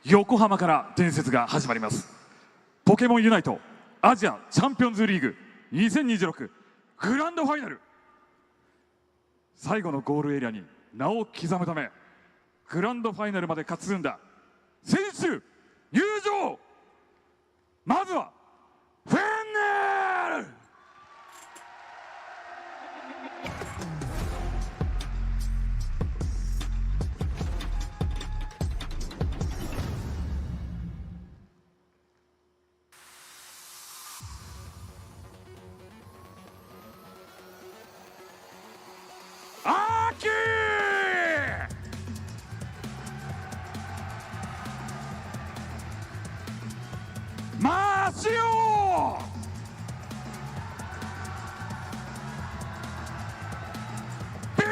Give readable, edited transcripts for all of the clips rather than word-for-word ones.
横浜から伝説が始まります。ポケモンユナイトアジアチャンピオンズリーグ2026グランドファイナル、最後のゴールエリアに名を刻むためグランドファイナルまで勝ち進んだ選手入場。まずはフェンネル。マシオピー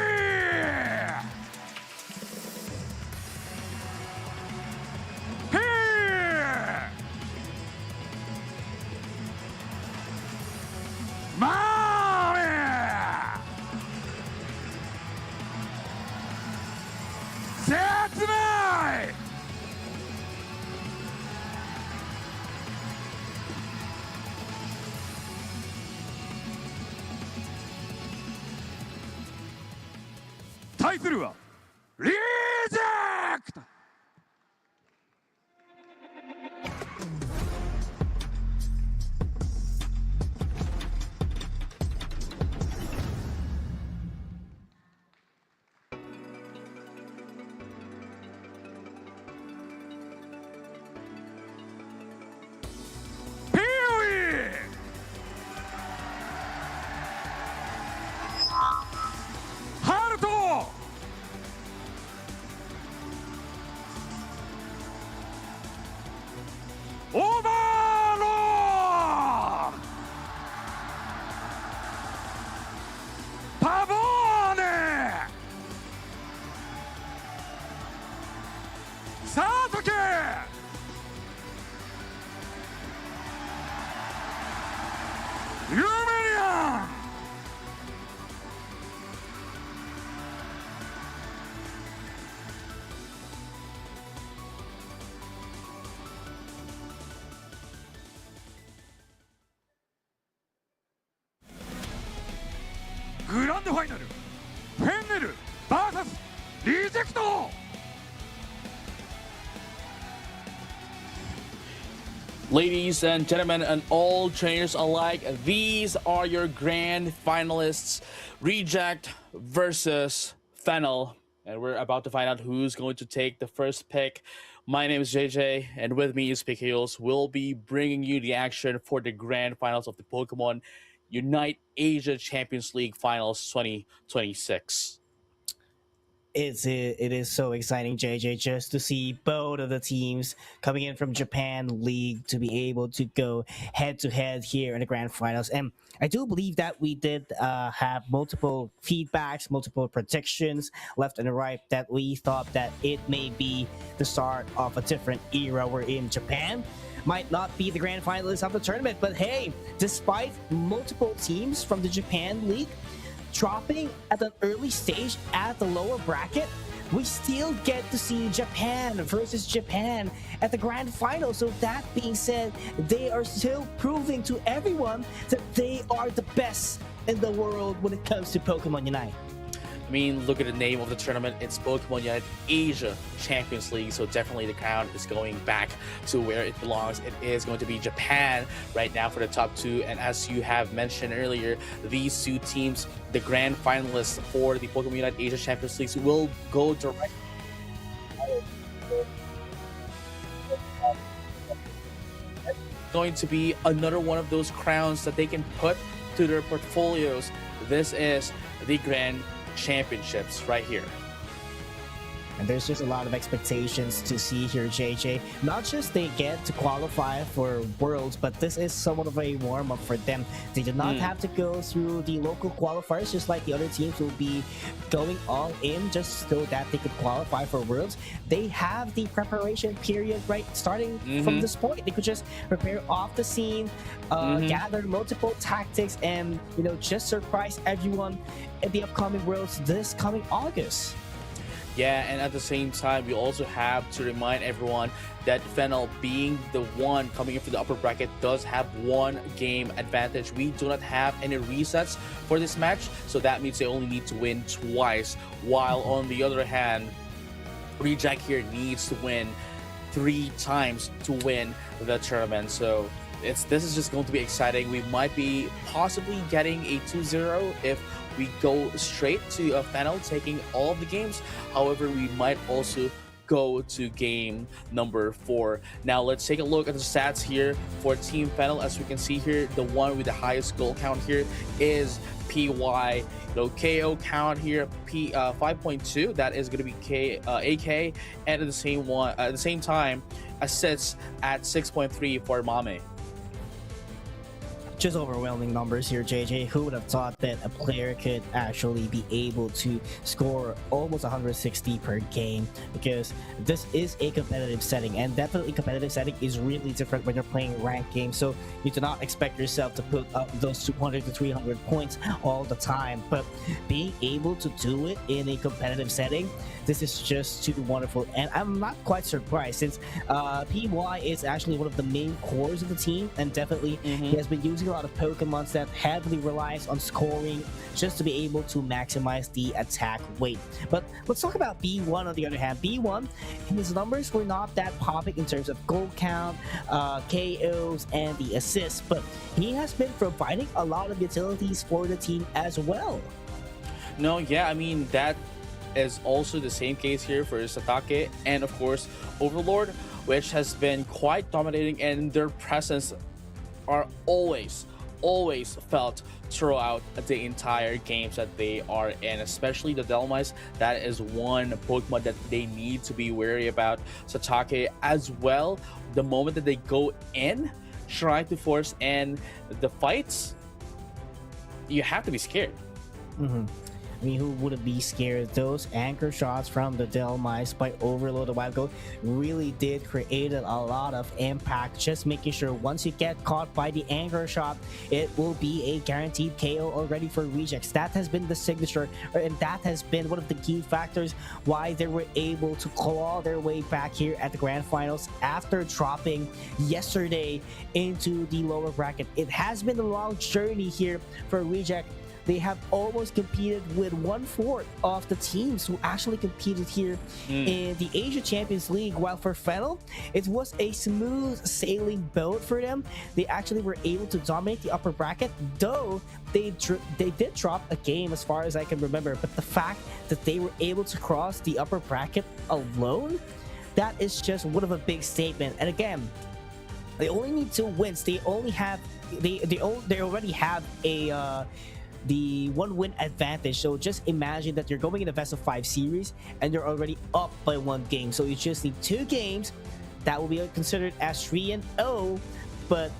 ピーマーメー切ない対するはリジェクト。オーバーローパボーネサートケユーメリアングランドファイナルフェンネル VS リジェクト。Ladies and gentlemen, and all trainers alike, these are your grand finalists, Reject versus Fennel. And we're about to find out who's going to take the first pick. My name is JJ, and with me is PKOs. We'll be bringing you the action for the grand finals of the Pokemon UNITE Asia Champions League Finals 2026. It is so exciting, JJ, just to see both of the teams coming in from Japan League to be able to go head to head here in the grand finals. And I do believe that we did have multiple feedbacks, multiple predictions left and right, that we thought that it may be the start of a different era. We're in Japan. Might not be the grand finalists of the tournament, but hey, despite multiple teams from the Japan League dropping at an early stage at the lower bracket, we still get to see Japan versus Japan at the grand final. So that being said, they are still proving to everyone that they are the best in the world when it comes to Pokemon Unite. I mean, look at the name of the tournament. It's Pokemon UNITE Asia Champions League, so definitely the crown is going back to where it belongs. It is going to be Japan right now for the top two, and as you have mentioned earlier, these two teams, the grand finalists for the Pokemon UNITE Asia Champions League, will go directly. Going to be another one of those crowns that they can put to their portfolios. This is the Grand Championships right here. And there's just a lot of expectations to see here, JJ. Not just they get to qualify for Worlds, but this is somewhat of a warm-up for them. They did not have to go through the local qualifiers, just like the other teams will be going all in just so that they could qualify for Worlds. They have the preparation period, right, starting from this point. They could just prepare off the scene, gather multiple tactics, and, you know, just surprise everyone at the upcoming Worlds this coming August. Yeah, and at the same time, we also have to remind everyone that Fennel, being the one coming into the upper bracket, does have one game advantage. We do not have any resets for this match, so that means they only need to win twice. While on the other hand, Reject here needs to win 3 times to win the tournament. So this is just going to be exciting. We might be possibly getting a 2-0 if we go straight to Fennel taking all of the games. However, we might also go to game number 4. Now let's take a look at the stats here for Team Fennel. As we can see here, the one with the highest goal count here is PY. KO count here 5.2. That is going to be AK, and at the same time, assists at 6.3 for Mame. Just overwhelming numbers here, JJ. Who would have thought that a player could actually be able to score almost 160 per game? Because this is a competitive setting, and definitely competitive setting is really different when you're playing ranked games. So you do not expect yourself to put up those 200 to 300 points all the time. But being able to do it in a competitive setting, this is just too wonderful. And I'm not quite surprised, since PY is actually one of the main cores of the team, and definitely he has been using a lot of Pokemons that heavily relies on scoring just to be able to maximize the attack weight. But let's talk about B1 on the other hand. B1, his numbers were not that popping in terms of goal count, KOs, and the assists, but he has been providing a lot of utilities for the team as well. No, yeah, I mean, that is also the same case here for Satake and of course Overlord, which has been quite dominating, and their presence are always felt throughout the entire games that they are in, especially the Delmice. That is one Pokemon that they need to be wary about. Satake as well, the moment that they go in trying to force in the fights, you have to be scared. I mean, who wouldn't be scared? Those anchor shots from the Delmice by Overload a while ago really did create a lot of impact. Just making sure once you get caught by the anchor shot, it will be a guaranteed KO already for Rejects. That has been the signature, and that has been one of the key factors why they were able to claw their way back here at the Grand Finals after dropping yesterday into the lower bracket. It has been a long journey here for Reject. They have almost competed with 1/4 of the teams who actually competed here in the Asia Champions League, while for Fennel, it was a smooth sailing boat for them. They actually were able to dominate the upper bracket, though they did drop a game as far as I can remember. But the fact that they were able to cross the upper bracket alone, that is just one of a big statement. And again, they only need 2 wins. They already have the 1-win advantage. So just imagine that you're going in a best of 5 series and you're already up by 1 game. So you just need 2 games. That will be considered as 3-0. But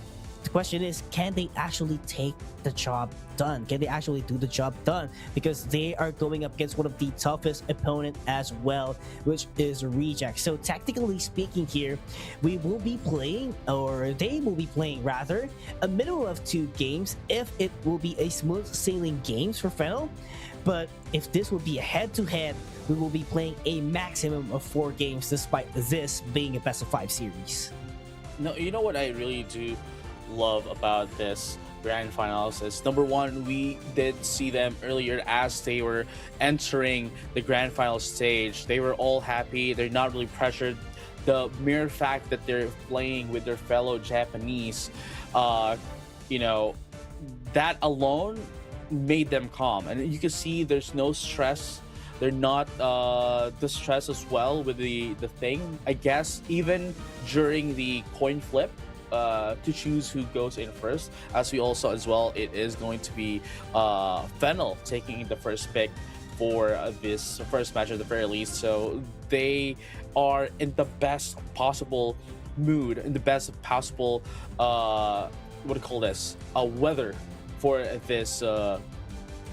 the question is, can they actually take the job done? Can they actually do the job done? Because they are going up against one of the toughest opponent as well, which is Reject. So technically speaking here, we will be playing, or they will be playing rather, a minimum of 2 games if it will be a smooth sailing games for Fennel. But if this will be a head-to-head, we will be playing a maximum of 4 games despite this being a best of 5 series. No, you know what I really do love about this Grand Finals is, number one, we did see them earlier as they were entering the Grand Final stage. They were all happy. They're not really pressured. The mere fact that they're playing with their fellow Japanese, that alone made them calm. And you can see there's no stress. They're not distressed as well with the thing. I guess even during the coin flip, to choose who goes in first, as we all saw as well, it is going to be Fennel taking the first pick for this first match at the very least. So they are in the best possible mood, in the best possible weather for this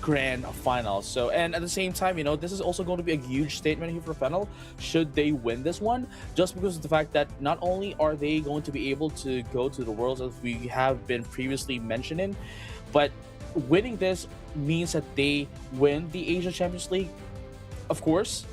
Grand Final. So, and at the same time, this is also going to be a huge statement here for Fennel should they win this one, just because of the fact that not only are they going to be able to go to the Worlds as we have been previously mentioning, but winning this means that they win the Asia Champions League, of course,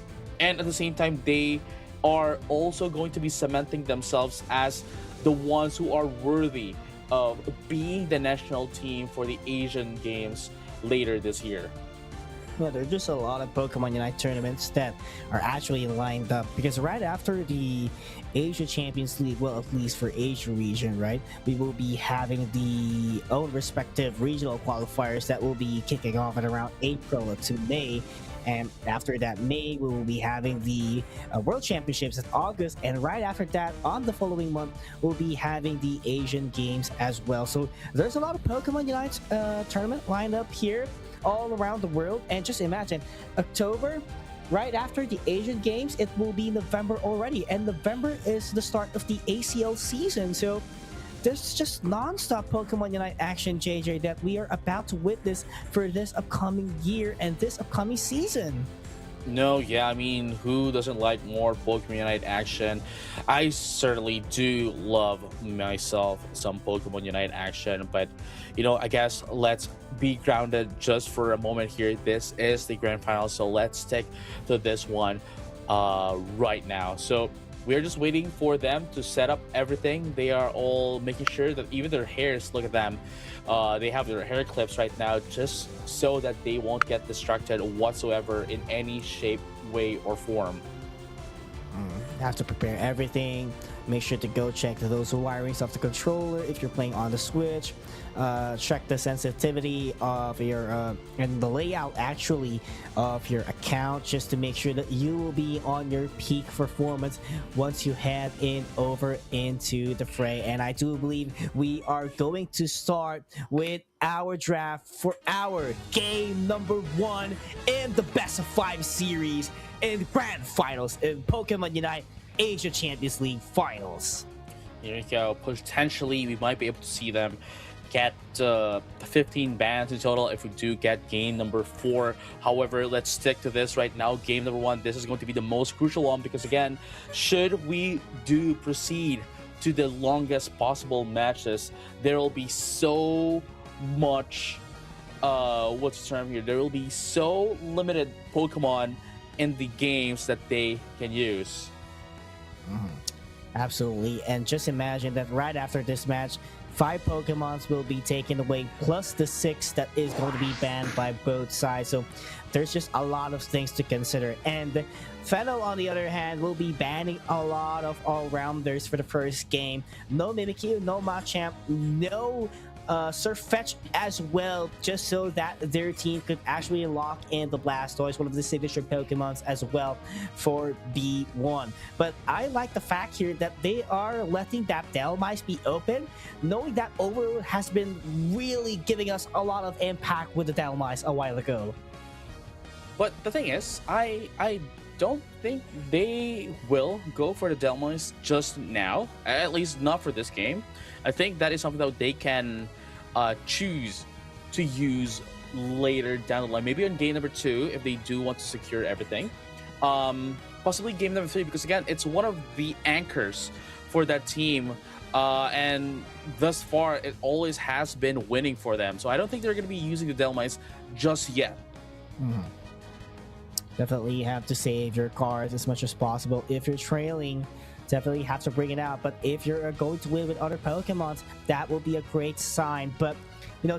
and at the same time, they are also going to be cementing themselves as the ones who are worthy of being the national team for the Asian Games later this year. Yeah, there are just a lot of Pokemon Unite tournaments that are actually lined up because right after the Asia Champions League, well, at least for Asia region, right, we will be having the own respective regional qualifiers that will be kicking off at around April to May. And after that May, we will be having the World Championships in August, and right after that, on the following month, we'll be having the Asian Games as well. So there's a lot of Pokemon Unite tournament lined up here all around the world. And just imagine, October, right after the Asian Games, it will be November already, and November is the start of the ACL season. So there's just non-stop Pokemon Unite action, JJ, that we are about to witness for this upcoming year and this upcoming season. No, yeah, I mean, who doesn't like more Pokemon Unite action? I certainly do love myself some Pokemon Unite action, but I guess let's be grounded just for a moment here. This is the grand final, so let's stick to this one right now. So we're just waiting for them to set up everything. They are all making sure that even their hairs, look at them, they have their hair clips right now just so that they won't get distracted whatsoever in any shape, way, or form. Have to prepare everything. Make sure to go check those wirings of the controller if you're playing on the Switch. Check the sensitivity of your and the layout actually of your account, just to make sure that you will be on your peak performance once you head over into the fray. And I do believe we are going to start with our draft for our game number 1 in the best of 5 series in grand finals in Pokemon Unite Asia Champions League finals. Here you go. Potentially, we might be able to see them get 15 bans in total if we do get game number 4. However, let's stick to this right now. Game number 1, this is going to be the most crucial one because, again, should we do proceed to the longest possible matches, there will be so much, what's the term here? There will be so limited Pokemon in the games that they can use. Absolutely. And just imagine that right after this match, 5 Pokemons will be taken away, plus the 6 that is going to be banned by both sides. So there's just a lot of things to consider. And Fennel, on the other hand, will be banning a lot of all-rounders for the first game. No Mimikyu, no Machamp, no Surfetch as well, just so that their team could actually lock in the Blastoise, one of the signature Pokemons as well for B1. But I like the fact here that they are letting that Dhelmise be open, knowing that Overload has been really giving us a lot of impact with the Dhelmise a while ago. But the thing is, I don't think they will go for the Dhelmise just now, at least not for this game. I think that is something that they can choose to use later down the line, maybe on game number 2 if they do want to secure everything, possibly game number 3, because again, it's one of the anchors for that team, and thus far it always has been winning for them. So I don't think they're going to be using the Dhelmise just yet. Definitely have to save your cards as much as possible. If you're trailing, definitely have to bring it out. But if you're going to win with other Pokemons, that will be a great sign. But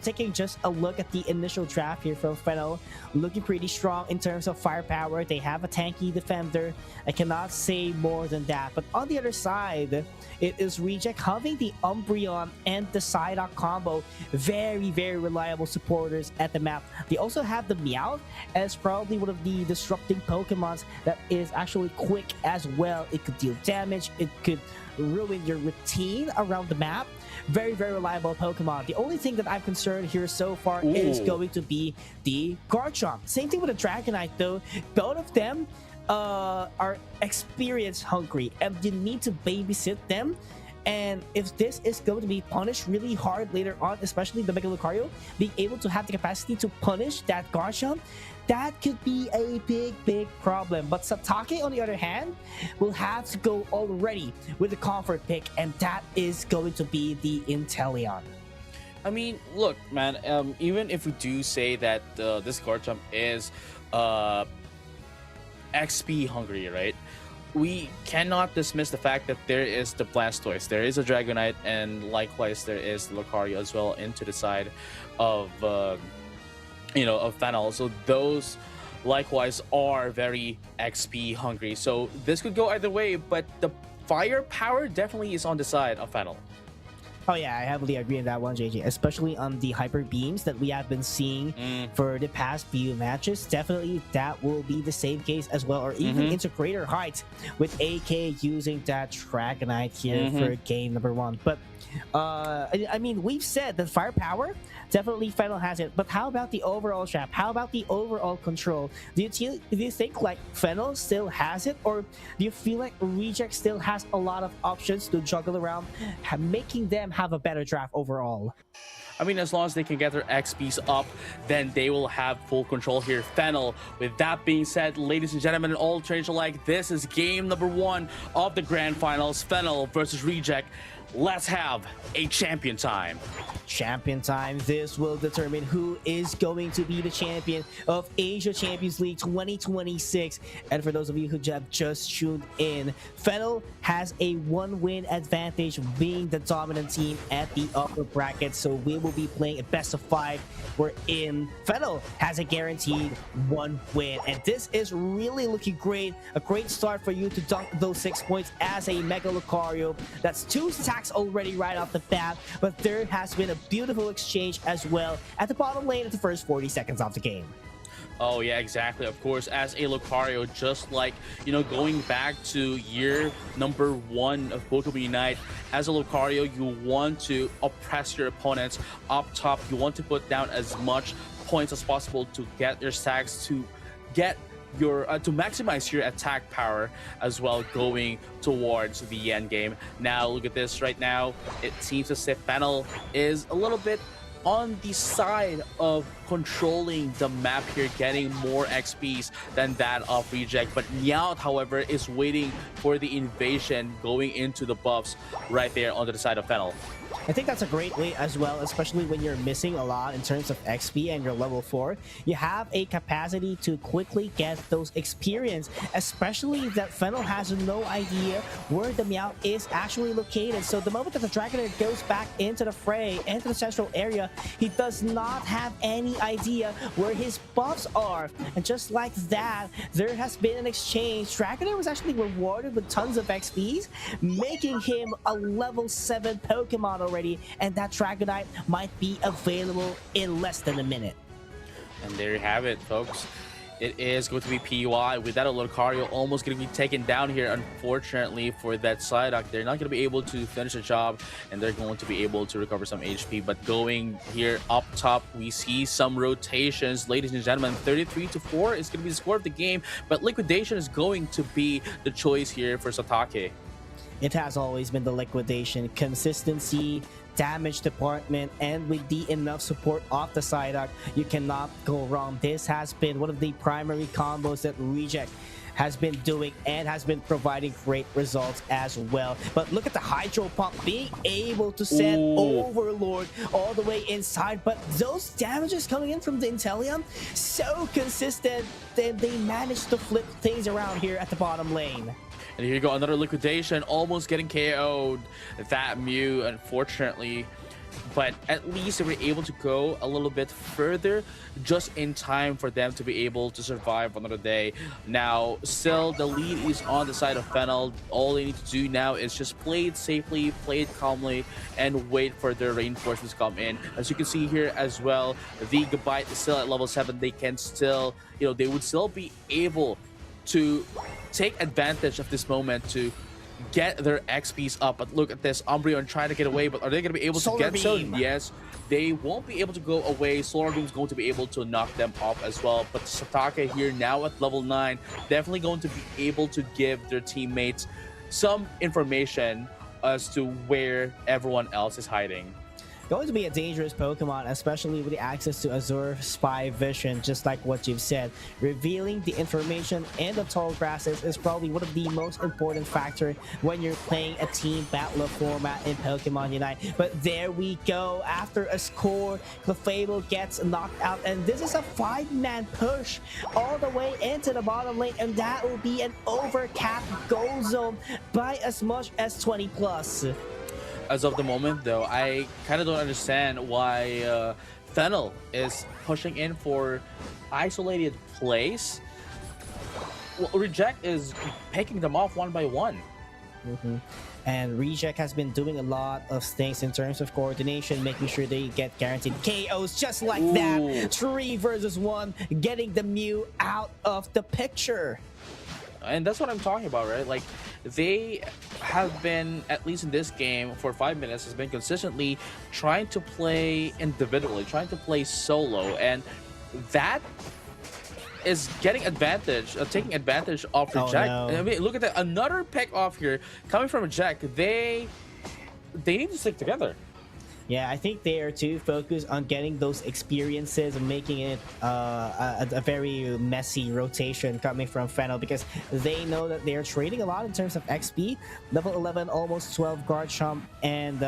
taking just a look at the initial draft here from Fennel, looking pretty strong in terms of firepower. They have a tanky defender. I cannot say more than that. But on the other side, it is Reject having the Umbreon and the Psyduck combo. Very, very reliable supporters at the map. They also have the Meowth as probably one of the disrupting Pokemons that is actually quick as well. It could deal damage. It could ruin your routine around the map. Very, very reliable Pokemon. The only thing that I'm concerned here so far is going to be the Garchomp. Same thing with the Dragonite though. Both of them are experience hungry and you need to babysit them. And if this is going to be punished really hard later on, especially the Mega Lucario being able to have the capacity to punish that Garchomp, that could be a big, big problem. But Satake, on the other hand, will have to go already with the comfort pick, and that is going to be the Inteleon. I mean, look, man, even if we do say that this Garchomp is XP hungry, right? We cannot dismiss the fact that there is the Blastoise, there is a Dragonite, and likewise there is the Lucario as well into the side of of Fennel. So those likewise are very XP hungry. So this could go either way, but the firepower definitely is on the side of Fennel. Oh yeah, I heavily agree on that one, JJ. Especially on the hyper beams that we have been seeing for the past few matches. Definitely, that will be the same case as well, or even into greater heights with AK using that Dragonite here for game number 1. But I mean, we've said that firepower definitely Fennel has it. But how about the overall trap? How about the overall control? Do you think like Fennel still has it, or do you feel like Reject still has a lot of options to juggle around, making them have a better draft overall? I mean, as long as they can get their XPs up, then they will have full control here. Fennel, with that being said, ladies and gentlemen, and all trainers alike, this is game number 1 of the Grand Finals. Fennel versus Reject. Let's have a champion time. Champion time. This will determine who is going to be the champion of Asia Champions League 2026. And for those of you who have just tuned in, Fennel has a 1-win advantage, being the dominant team at the upper bracket. So we will be playing a best of 5 wherein Fennel has a guaranteed 1 win. And this is really looking great. A great start for you to dunk those 6 points as a Mega Lucario. That's 2 stacks already right off the bat, but there has been a beautiful exchange as well at the bottom lane at the first 40 seconds of the game. Oh yeah, exactly. Of course, as a Lucario, just like, going back to year number 1 of Pokemon UNITE, as a Lucario, you want to oppress your opponents up top. You want to put down as much points as possible to get your stacks, to get your to maximize your attack power as well, going towards the end game. Now look at this right now. It seems as if Fennel is a little bit on the side of controlling the map here, getting more XPs than that of Reject. But Meowth, however, is waiting for the invasion, going into the buffs right there on the side of Fennel. I think that's a great way as well, especially when you're missing a lot in terms of XP and you're level 4. You have a capacity to quickly get those experience, especially that Fennel has no idea where the Meowth is actually located. So the moment that the Dragonite goes back into the fray, into the central area, he does not have any idea where his buffs are. And just like that, there has been an exchange. Dragonite was actually rewarded with tons of XPs, making him a level 7 Pokemon already, and that Dragonite might be available in less than a minute. And there you have it, folks. It is going to be PUI with that Lucario almost going to be taken down here. Unfortunately for that Psyduck, they're not going to be able to finish the job, and they're going to be able to recover some HP. But going here up top, we see some rotations. Ladies and gentlemen, 33-4 is going to be the score of the game, but liquidation is going to be the choice here for Satake. It has always been the liquidation, consistency, damage department, and with the enough support off the Psyduck, you cannot go wrong. This has been one of the primary combos that Reject has been doing and has been providing great results as well. But look at the Hydro Pump being able to send Overlord all the way inside, but those damages coming in from the Inteleon, so consistent, that they managed to flip things around here at the bottom lane. And here you go, another liquidation, almost getting KO'd. That Mew, unfortunately. But at least they were able to go a little bit further just in time for them to be able to survive another day. Now, still, the lead is on the side of Fennel. All they need to do now is just play it safely, play it calmly, and wait for their reinforcements to come in. As you can see here as well, the Gabite is still at level 7. They can still, they would still be able to take advantage of this moment to get their XPs up. But look at this, Umbreon trying to get away, but are they going to be able to get so? Yes, they won't be able to go away. Solar Beam is going to be able to knock them off as well. But Satake here now at level 9, definitely going to be able to give their teammates some information as to where everyone else is hiding. going to be a dangerous Pokemon, especially with the access to Azure Spy Vision, just like what you've said. Revealing the information in the tall grasses is probably one of the most important factors when you're playing a team battle format in Pokemon Unite. But there we go. After a score, Clefable gets knocked out, and this is a 5-man push all the way into the bottom lane, and that will be an overcapped goal zone by as much as 20 plus. As of the moment, though, I kind of don't understand why Fennel is pushing in for isolated plays. Well, Reject is picking them off one by one. And Reject has been doing a lot of things in terms of coordination, making sure they get guaranteed KOs just like that. 3 versus 1, getting the Mew out of the picture. And that's what I'm talking about, right? Like, they have been, at least in this game, for 5 minutes, has been consistently trying to play individually, trying to play solo, and that is getting advantage, taking advantage of Reject. Oh, no. I mean, look at that, another pick off here coming from Reject. They need to stick together. Yeah, I think they are too focused on getting those experiences and making it a very messy rotation coming from Fennel, because they know that they are trading a lot in terms of XP. Level 11, almost 12 Garchomp and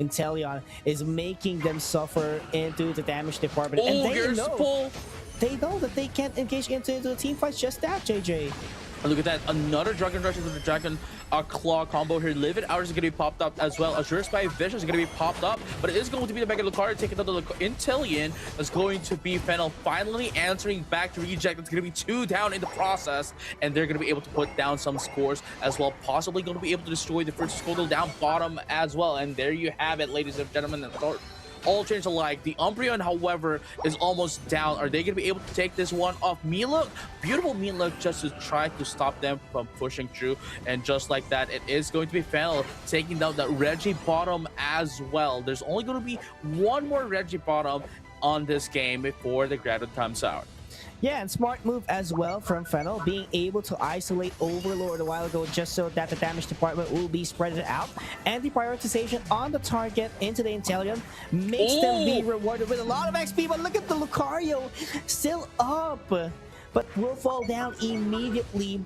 Inteleon is making them suffer into the damage department. And they know that they can't engage into the team fights just that, JJ. And look at that, another Dragon Rush into the Dragon Claw combo here. Livid Hours is going to be popped up as well. Azure Spy Vision is going to be popped up, but it is going to be the Mega Lucario taking out the Inteleon. That's going to be Fennel finally answering back to Reject. It's going to be 2 down in the process, and they're going to be able to put down some scores as well. Possibly going to be able to destroy the first score down bottom as well. And there you have it, ladies and gentlemen. All trains alike. The Umbreon, however, is almost down. Are they going to be able to take this one off? Milook, beautiful Milook, just to try to stop them from pushing through. And just like that, it is going to be Fennel taking down that Reggie Bottom as well. There's only going to be one more Reggie Bottom on this game before the Groudon comes out. Yeah, and smart move as well from Fennel, being able to isolate Overlord a while ago just so that the damage department will be spread out. And the prioritization on the target into the Inteleon makes them be rewarded with a lot of XP. But look at the Lucario still up, but will fall down immediately.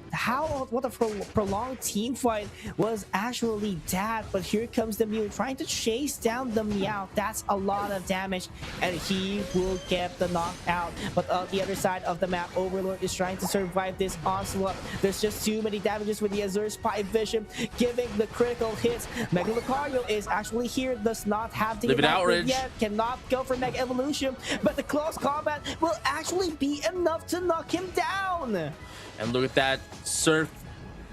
What a prolonged team fight was actually that. But here comes the Mew trying to chase down the Meow. That's a lot of damage, and he will get the knockout. But on the other side of the map, Overlord is trying to survive this onslaught. There's just too many damages with the Azure Spy Vision giving the critical hits. Mega Lucario is actually here, does not have the outrage yet, cannot go for Mega Evolution, but the close combat will actually be enough to knock him down. And look at that, Surf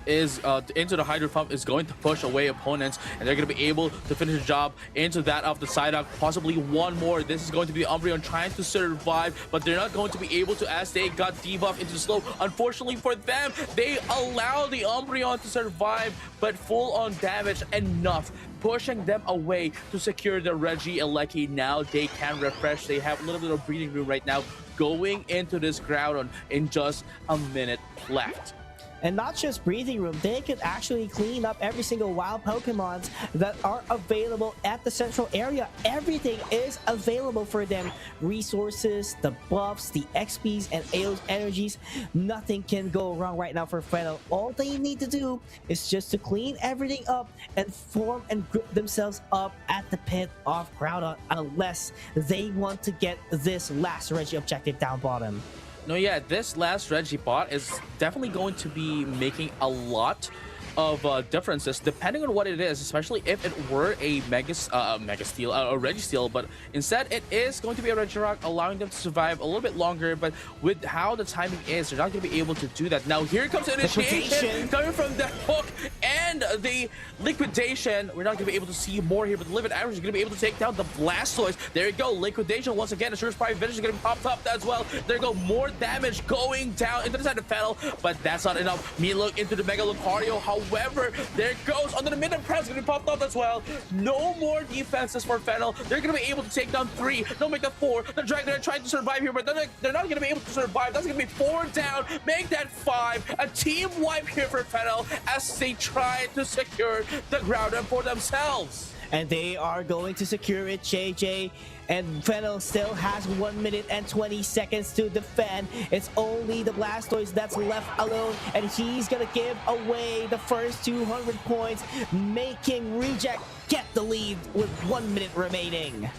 is into the Hydro Pump, is going to push away opponents, and they're going to be able to finish the job into that of the Psyduck. Possibly one more. This is going to be Umbreon trying to survive, but they're not going to be able to, as they got debuffed into the slow. Unfortunately for them, they allow the Umbreon to survive, but full on damage enough, pushing them away to secure the Reggie Elecki. Now they can refresh. They have a little bit of breathing room right now going into this Groudon in just a minute left. And not just breathing room, they could actually clean up every single wild Pokemons that are available at the central area. Everything is available for them. Resources, the buffs, the XPs, and AO's energies. Nothing can go wrong right now for Fennel. All they need to do is just to clean everything up and form and group themselves up at the pit of Groudon, unless they want to get this last Reggie objective down bottom. No, yeah, this last Reggie bot is definitely going to be making a lot of differences depending on what it is, especially if it were a Mega Steel, a Registeel, but instead it is going to be a Regirock, allowing them to survive a little bit longer. But with how the timing is, they're not going to be able to do that. Now here comes the initiation coming from the hook and the liquidation. We're not going to be able to see more here, but the Livid Average is going to be able to take down the Blastoise. There you go, liquidation once again. Assure's Prime Vintage is going to be popped up as well. There you go, more damage going down into the side of Fennel, but that's not enough. Milook into the Mega Lucario. However, there goes under the mid press, going to be popped up as well. No more defenses for Fennel. They're going to be able to take down 3. They'll make that 4. The Dragon are trying to survive here, but they're not going to be able to survive. That's going to be 4 down. Make that 5. A team wipe here for Fennel as they try to secure the Groudon for themselves. and they are going to secure it, JJ. And Fennel still has 1 minute and 20 seconds to defend. It's only the Blastoise that's left alone, and he's gonna give away the first 200 points, making Reject get the lead with 1 minute remaining.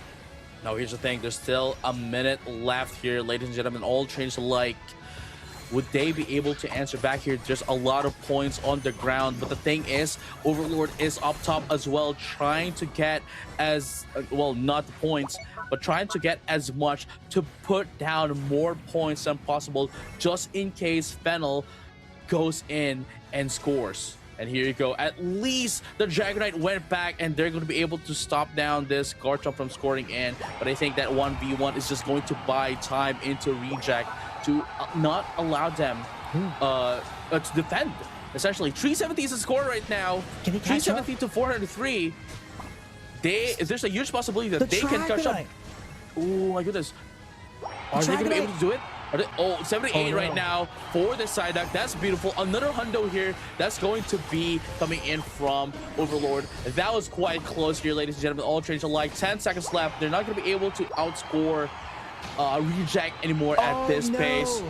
Now, here's the thing. There's still a minute left here, ladies and gentlemen. All trainers alike. Would they be able to answer back here? There's a lot of points on the ground, but the thing is, Overlord is up top as well, trying to get as well, not the points, but trying to get as much to put down more points than possible, just in case Fennel goes in and scores. And here you go. At least the Dragonite went back, and they're going to be able to stop down this Garchomp from scoring in. But I think that 1v1 is just going to buy time into Reject to not allow them to defend. Essentially, 370 is the score right now. Can he catch 370 to 403. There's a huge possibility that they can catch up. Oh my goodness. Are they going to be able to do it? Oh, 78 right now for the side duck. That's beautiful. Another hundo here. That's going to be coming in from Overlord. That was quite close here, ladies and gentlemen. All trainers alike. 10 seconds left. They're not going to be able to outscore Reject anymore at this pace.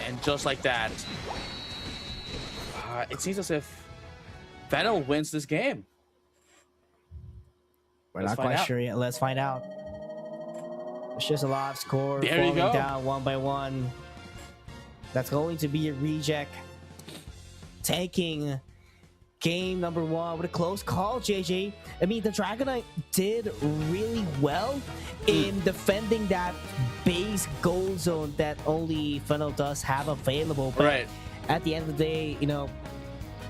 And just like that, it seems as if Fennel wins this game. We're not quite sure yet. Let's find out. It's just a live score. There you go. Down 1 by 1. That's going to be a Reject taking game number 1 with a close call, JJ. I mean, the Dragonite did really well in defending that base gold zone that only Fennel does have available. But at the end of the day, you know,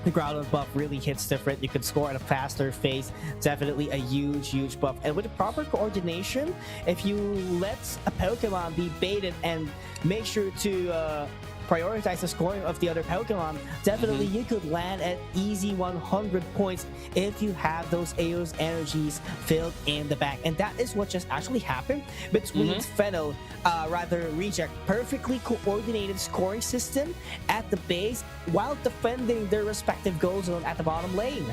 the Groudon buff really hits different. You can score at a faster pace. Definitely a huge buff. And with the proper coordination, if you let a Pokemon be baited and make sure to prioritize the scoring of the other Pokemon, definitely you could land at easy 100 points if you have those Aeos energies filled in the back. And that is what just actually happened between Fennel, Reject. Perfectly coordinated scoring system at the base while defending their respective goal zone at the bottom lane.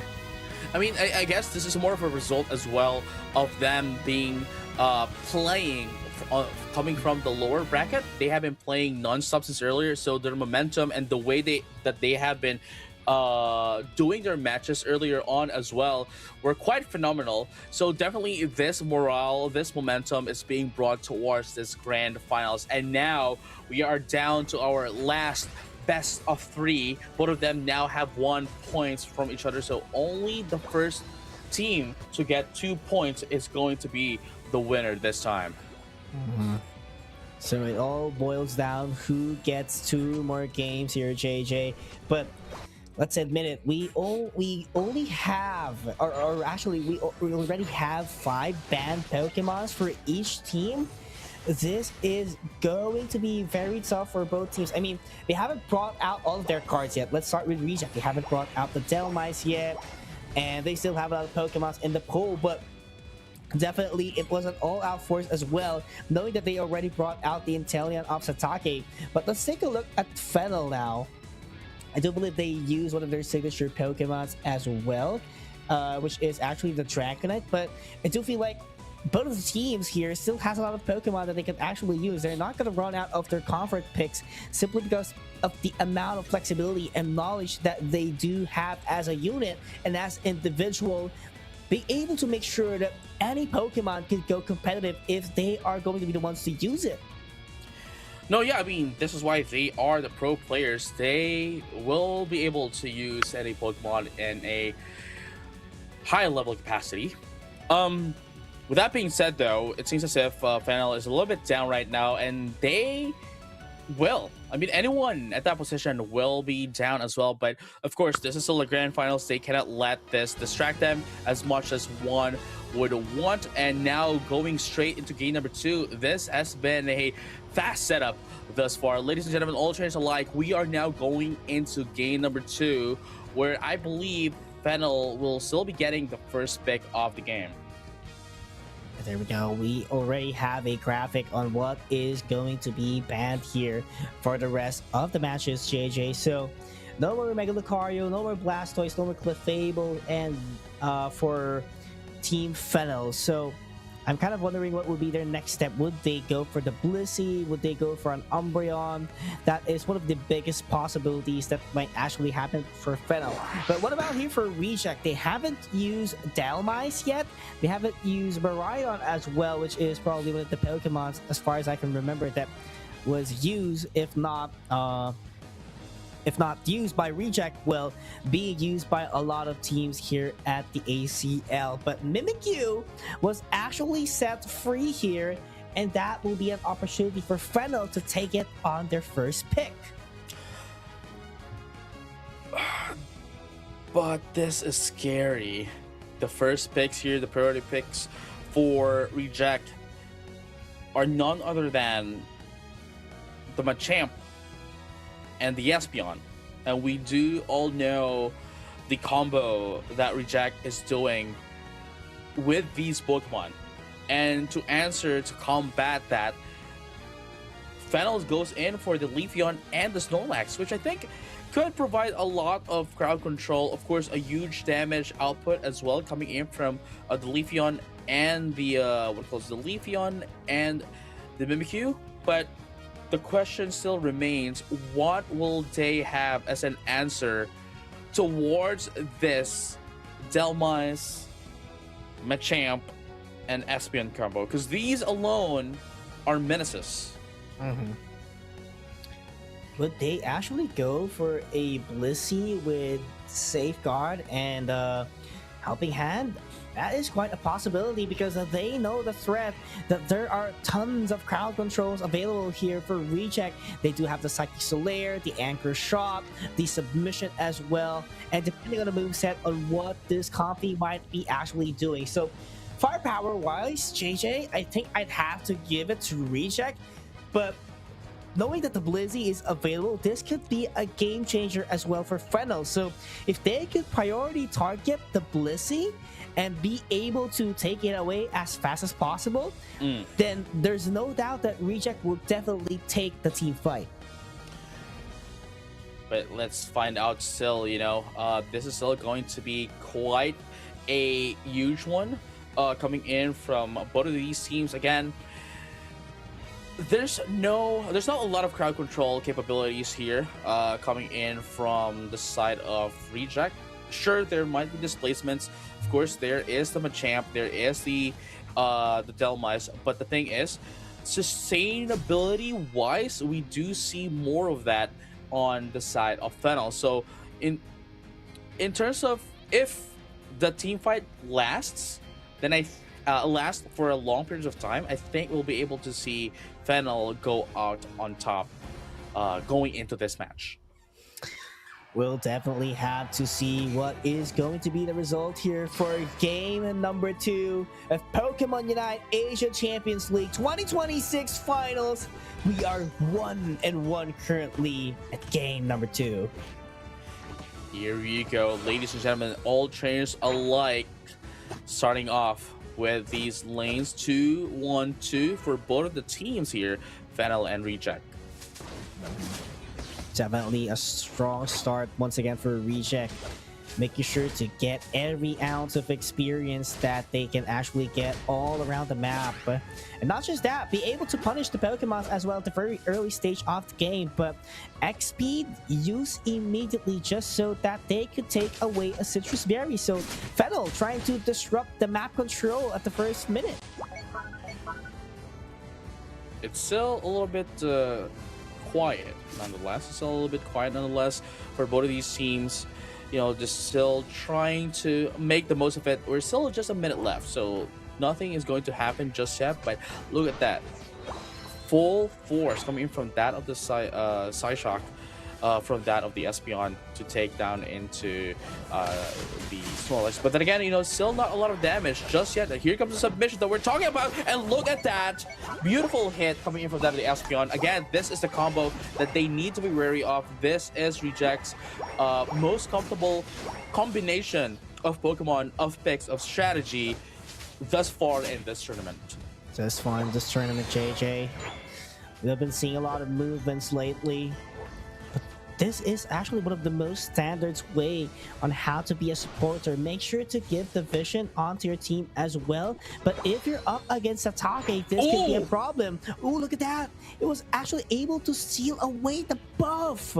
I mean, I guess this is more of a result as well of them being playing coming from the lower bracket. They have been playing non-stop since earlier, so their momentum and the way they have been doing their matches earlier on as well were quite phenomenal. So definitely this morale, this momentum is being brought towards this grand finals. And now we are down to our last best of 3. Both of them now have 1 point from each other, so only the first team to get 2 points is going to be the winner this time. So it all boils down who gets 2 more games here, JJ. But let's admit it, we only have, or actually we already have 5 banned Pokemons for each team. This is going to be very tough for both teams. I mean, they haven't brought out all of their cards yet. Let's start with Reject. They haven't brought out the Delmice yet, and they still have a lot of Pokemons in the pool, but definitely it was an all-out force as well, knowing that they already brought out the Inteleon of Satake. But let's take a look at Fennel now. I do believe they use one of their signature Pokemons as well, which is actually the Dragonite. But I do feel like both of the teams here still has a lot of Pokemon that they can actually use. They're not going to run out of their comfort picks simply because of the amount of flexibility and knowledge that they do have as a unit and as individual. Be able to make sure that any Pokemon can go competitive if they are going to be the ones to use it. No, yeah, I mean, this is why they are the pro players. They will be able to use any Pokemon in a high level capacity. With that being said, though, it seems as if Fennel is a little bit down right now, and they will. I mean, anyone at that position will be down as well. But of course, this is still the grand finals. They cannot let this distract them as much as one would want. And now going straight into game number 2, this has been a fast setup thus far. Ladies and gentlemen, all trainers alike, we are now going into game number 2, where I believe Fennel will still be getting the first pick of the game. There we go. We already have a graphic on what is going to be banned here for the rest of the matches, JJ. So No more Mega Lucario, no more Blastoise, no more Clefable, and for Team Fennel. So I'm kind of wondering what would be their next step. Would they go for the Blissey? Would they go for an Umbreon? That is one of the biggest possibilities that might actually happen for Fennel. But what about here for Reject? They haven't used Dalmise yet. They haven't used Miraidon as well, which is probably one of the Pokemons, as far as I can remember, that was used, if not used by Reject, well, being used by a lot of teams here at the ACL. But Mimikyu was actually set free here, and that will be an opportunity for Fennel to take it on their first pick. But this is scary. The first picks here, the priority picks for Reject, are none other than the Machamp and the Espeon, and we do all know the combo that Reject is doing with these Pokemon. And to combat that, Fennel goes in for the Leafeon and the Snorlax, which I think could provide a lot of crowd control. Of course, a huge damage output as well coming in from the Leafeon and the Leafeon and the Mimikyu. But the question still remains, what will they have as an answer towards this Dalmise, Machamp, and Espeon combo? Because these alone are menaces. Would they actually go for a Blissey with Safeguard and Helping Hand? That is quite a possibility, because they know the threat that there are tons of crowd controls available here for Reject. They do have the Psychic Solaire, the Anchor Shot, the Submission as well, and depending on the moveset on what this Comfy might be actually doing. So firepower wise, JJ, I think I'd have to give it to Reject, but knowing that the Blissey is available, this could be a game changer as well for Fennel. So if they could priority target the Blissey and be able to take it away as fast as possible, then there's no doubt that Reject will definitely take the team fight. But let's find out still, this is still going to be quite a huge one coming in from both of these teams. Again, there's not a lot of crowd control capabilities here coming in from the side of Reject. Sure, there might be displacements. Of course, there is the Machamp, there is the Dalmise, but the thing is, sustainability wise, we do see more of that on the side of Fennel. So in terms of if the team fight lasts, then last for a long period of time, I think we'll be able to see Fennel go out on top going into this match. We'll definitely have to see what is going to be the result here for game number 2 of Pokemon Unite Asia Champions League 2026 Finals. We are 1-1 currently at game number 2. Here we go, ladies and gentlemen, all trainers alike, starting off with these lanes 2-1-2 for both of the teams here, Fennel and Reject. Definitely a strong start once again for Reject, making sure to get every ounce of experience that they can actually get all around the map. And not just that, be able to punish the Pokemon as well at the very early stage of the game, but X-Speed use immediately just so that they could take away a Citrus Berry. So Fennel trying to disrupt the map control at the first minute. It's still a little bit quiet nonetheless. It's still a little bit quiet nonetheless for both of these teams. Just still trying to make the most of it. We're still just a minute left, so nothing is going to happen just yet. But look at that, full force coming in from that of the Psyshock, from that of the Espeon to take down into the Snorlax. But then again, still not a lot of damage just yet. Here comes the submission that we're talking about, and look at that beautiful hit coming in from that of the Espeon. Again, this is the combo that they need to be wary of. This is Reject's most comfortable combination of Pokemon, of picks, of strategy thus far in this tournament. Just fun this tournament, JJ. We've been seeing a lot of movements lately. this is actually one of the most standards way on how to be a supporter. Make sure to give the vision onto your team as well. But if you're up against Satake, this could be a problem. Ooh, look at that. It was actually able to steal away the buff.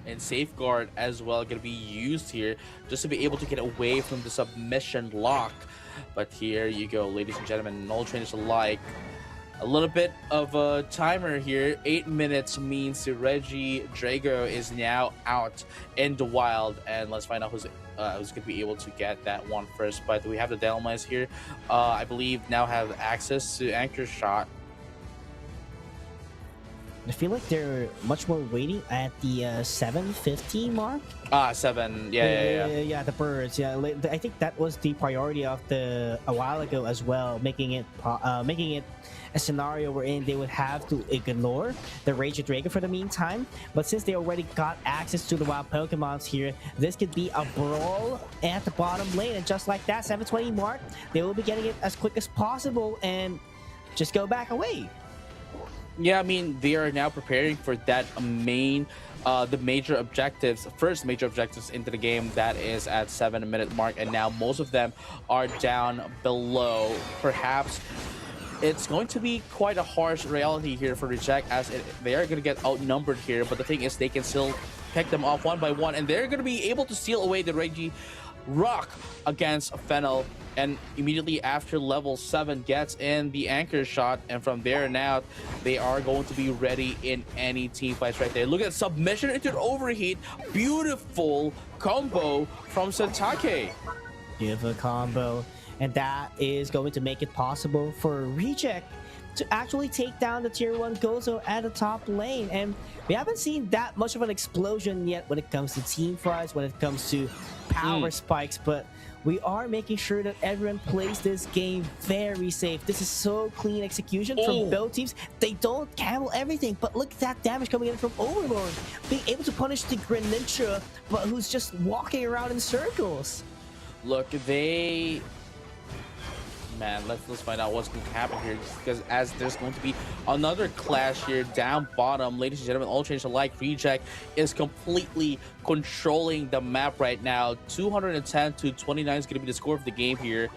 And safeguard as well going to be used here just to be able to get away from the submission lock. But here you go, ladies and gentlemen, and all trainers alike. A little bit of a timer here. 8 minutes means Reggie Drago is now out in the wild, and let's find out who's going to be able to get that one first. But we have the Delmice here. I believe now have access to Anchor Shot. I feel like they're much more waiting at the 7:50 mark. 7. Yeah, the birds. Yeah, I think that was the priority of a while ago as well, making it a scenario wherein they would have to ignore the Rage Dragon for the meantime. But since they already got access to the wild Pokemons here, this could be a brawl at the bottom lane. And just like that, 7:20 mark, they will be getting it as quick as possible and just go back away. Yeah, I mean, they are now preparing for that the major objectives, first major objectives into the game, that is at 7-minute mark, and now most of them are down below. Perhaps it's going to be quite a harsh reality here for Reject, as they are going to get outnumbered here, but the thing is they can still pick them off one by one, and they're going to be able to steal away the Reggie Rock against Fennel. And immediately after level 7 gets in the Anchor Shot, and from there on out, they are going to be ready in any team fights right there. Look at submission into an overheat. Beautiful combo from Satake. Beautiful combo. And that is going to make it possible for Reject to actually take down the tier 1 Gozo at the top lane. And we haven't seen that much of an explosion yet when it comes to team fights, when it comes to power spikes, but we are making sure that everyone plays this game very safe. This is so clean execution from both teams. They don't camel everything, but look at that damage coming in from Overlord, being able to punish the Greninja, but who's just walking around in circles. Look, man, let's find out what's going to happen here, because as there's going to be another clash here down bottom. Ladies and gentlemen, all trainers alike, Reject is completely controlling the map right now. 210 to 29 is going to be the score of the game here.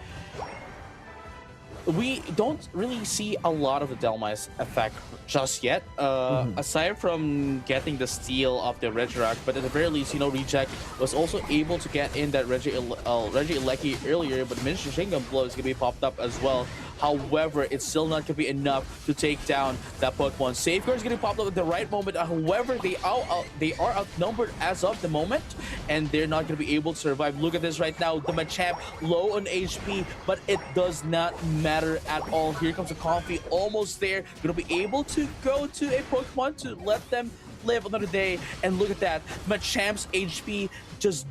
We don't really see a lot of the Delmice effect just yet, aside from getting the steal of the Regirock, but at the very least, you know, Reject was also able to get in that Regieleki earlier, but Miniature Shingun Blow is going to be popped up as well. However, it's still not going to be enough to take down that Pokemon. Safeguard is going to pop up at the right moment. However, they are outnumbered as of the moment, and they're not going to be able to survive. Look at this right now. The Machamp low on HP, but it does not matter at all. Here comes the Comfy, almost there. Going to be able to go to a Pokemon to let them live another day. And look at that. Machamp's HP just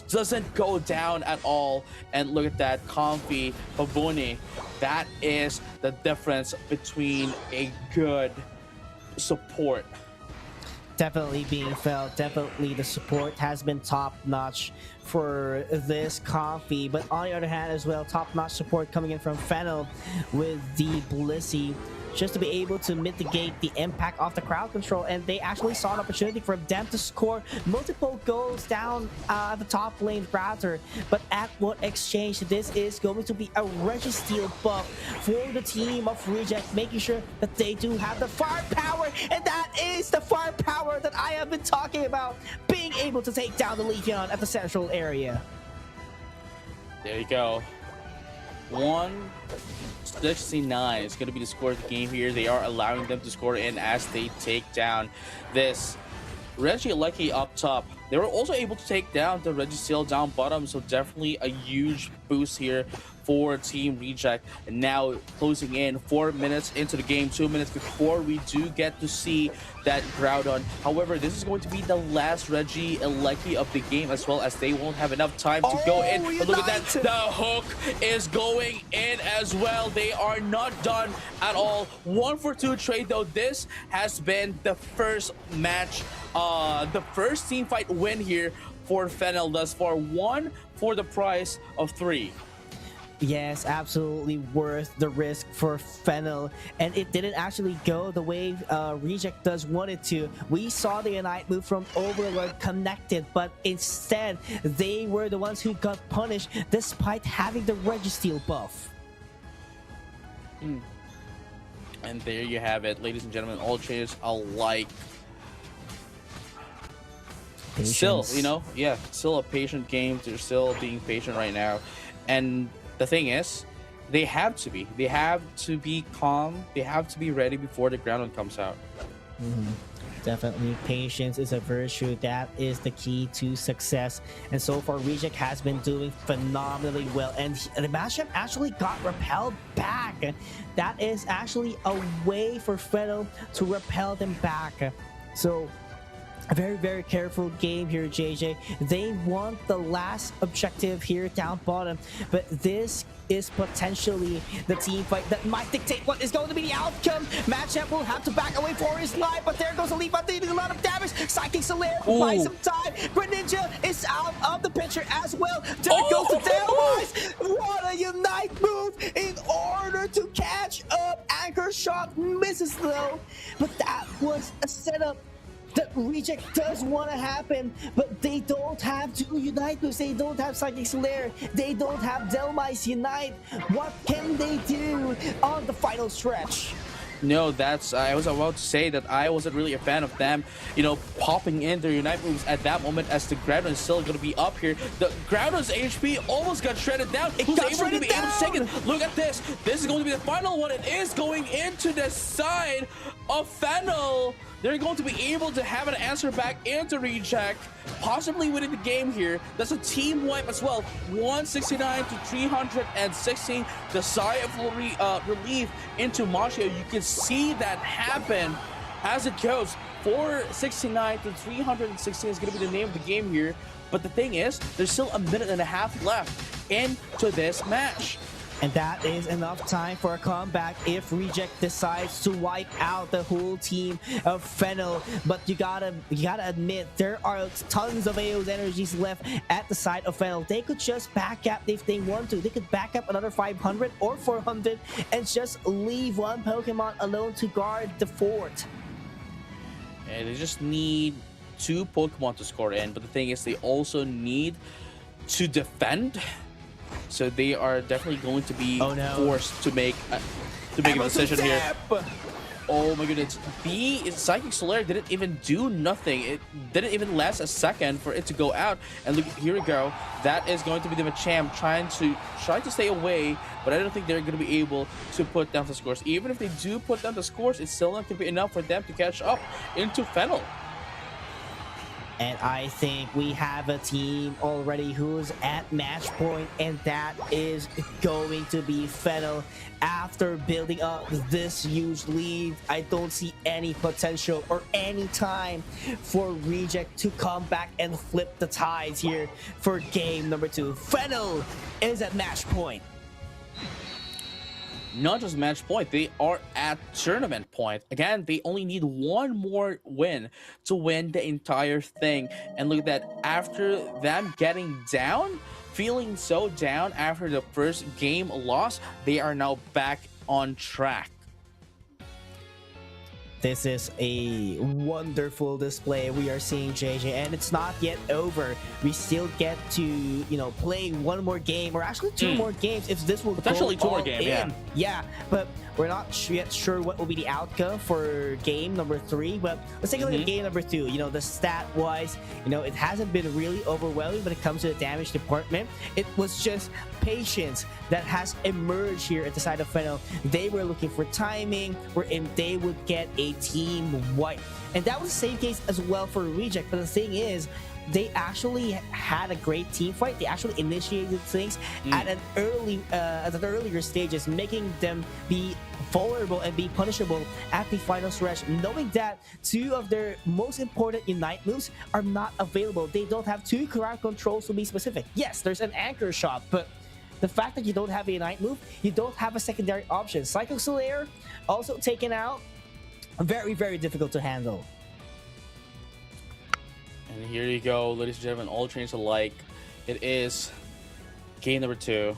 doesn't go down at all. And look at that, Comfy, Pavoni. That is the difference between a good support. Definitely being felt. Definitely the support has been top-notch for this Comfy. But on the other hand as well, top-notch support coming in from Fennel with the Blissey, just to be able to mitigate the impact of the crowd control. And they actually saw an opportunity for them to score multiple goals down the top lane router. But at what exchange? This is going to be a Registeel buff for the team of Reject, making sure that they do have the firepower. And that is the firepower that I have been talking about, being able to take down the Legion at the central area. There you go. 169 is going to be the score of the game here. They are allowing them to score in as they take down this Regieleki up top. They were also able to take down the Registeel down bottom, so definitely a huge boost here for Team Reject. And now closing in 4 minutes into the game, 2 minutes before we do get to see that Groudon. However, this is going to be the last Regieleki of the game, as well as they won't have enough time to go in. But look at that, the hook is going in as well. They are not done at all. 1-for-2 trade though. This has been the first match, the first team fight win here for Fennel thus far. 1 for the price of 3. Yes, absolutely worth the risk for Fennel, and it didn't actually go the way Reject does want it to. We saw the Unite move from Overlord connected, but instead they were the ones who got punished despite having the Registeel buff. And there you have it, ladies and gentlemen, all trainers alike. Patience. Still, you know, yeah, still a patient game. They're still being patient right now. And the thing is, they have to be calm, they have to be ready before the ground one comes out. Definitely, patience is a virtue. That is the key to success. And so far, Reject has been doing phenomenally well. And the matchup actually got repelled back. That is actually a way for Fennel to repel them back. So, a very, very careful game here, JJ. They want the last objective here down bottom, but this is potentially the team fight that might dictate what is going to be the outcome. Matchup will have to back away for his life, but there goes Oliva dealing a lot of damage. Psychic Solaire will buy some time. Greninja is out of the picture as well. There goes the Delwise. What a Unite move in order to catch up. Anchor shot misses though, but that was a setup that Reject does want to happen, but they don't have two Unite moves. They don't have Psychic Solaire. They don't have Delmise Unite. What can they do on the final stretch? No, that's, I was about to say that I wasn't really a fan of them, you know, popping in their Unite moves at that moment as the Groudon is still going to be up here. The Groudon's HP almost got shredded down. It Who's got able to shredded be able to take down. it? Look at this. This is going to be the final one. It is going into the side of Fennel. They're going to be able to have an answer back into Reject, possibly winning the game here. That's a team wipe as well. 169 to 316. The sigh of relief into Machio. You can see that happen as it goes. 469 to 316 is going to be the name of the game here. But the thing is, there's still a minute and a half left into this match. And that is enough time for a comeback if Reject decides to wipe out the whole team of Fennel. But you gotta admit, there are tons of AO's energies left at the side of Fennel. They could just back up if they want to. They could back up another 500 or 400 and just leave one Pokemon alone to guard the fort. And they just need 2 Pokemon to score in. But the thing is, they also need to defend. So they are definitely going to be forced to make a decision here. Oh my goodness. Psychic Solaire didn't even do nothing. It didn't even last a second for it to go out. And look, here we go. That is going to be the Machamp trying to stay away, but I don't think they're going to be able to put down the scores. Even if they do put down the scores, it's still not going to be enough for them to catch up into Fennel. And I think we have a team already who's at match point, and that is going to be Fennel. After building up this huge lead, I don't see any potential or any time for Reject to come back and flip the tides here for game number 2. Fennel is at match point. Not just match point, they are at tournament point. Again, they only need one more win to win the entire thing. And look at that, after them getting down, feeling so down after the first game loss, they are now back on track. This is a wonderful display we are seeing, JJ, and it's not yet over. We still get to, you know, play one more game, or actually 2 more games if this will potentially go 2 more all games. in. Yeah, but we're not yet sure what will be the outcome for game number 3. But let's take a look at game number 2. You know, the stat-wise, you know, it hasn't been really overwhelming when it comes to the damage department. It was just patience that has emerged here at the side of Fennel. They were looking for timing, wherein they would get a team wipe. And that was the same case as well for Reject. But the thing is, they actually had a great team fight. They actually initiated things at an earlier stages, making them be vulnerable and be punishable at the final stretch, knowing that 2 of their most important Unite moves are not available. They don't have 2 ground controls, to be specific. Yes, there's an Anchor Shot, but the fact that you don't have a Unite move, you don't have a secondary option. Psychic Solaire also taken out. Very, very difficult to handle. And here you go, ladies and gentlemen, all trainers alike. It is game number 2.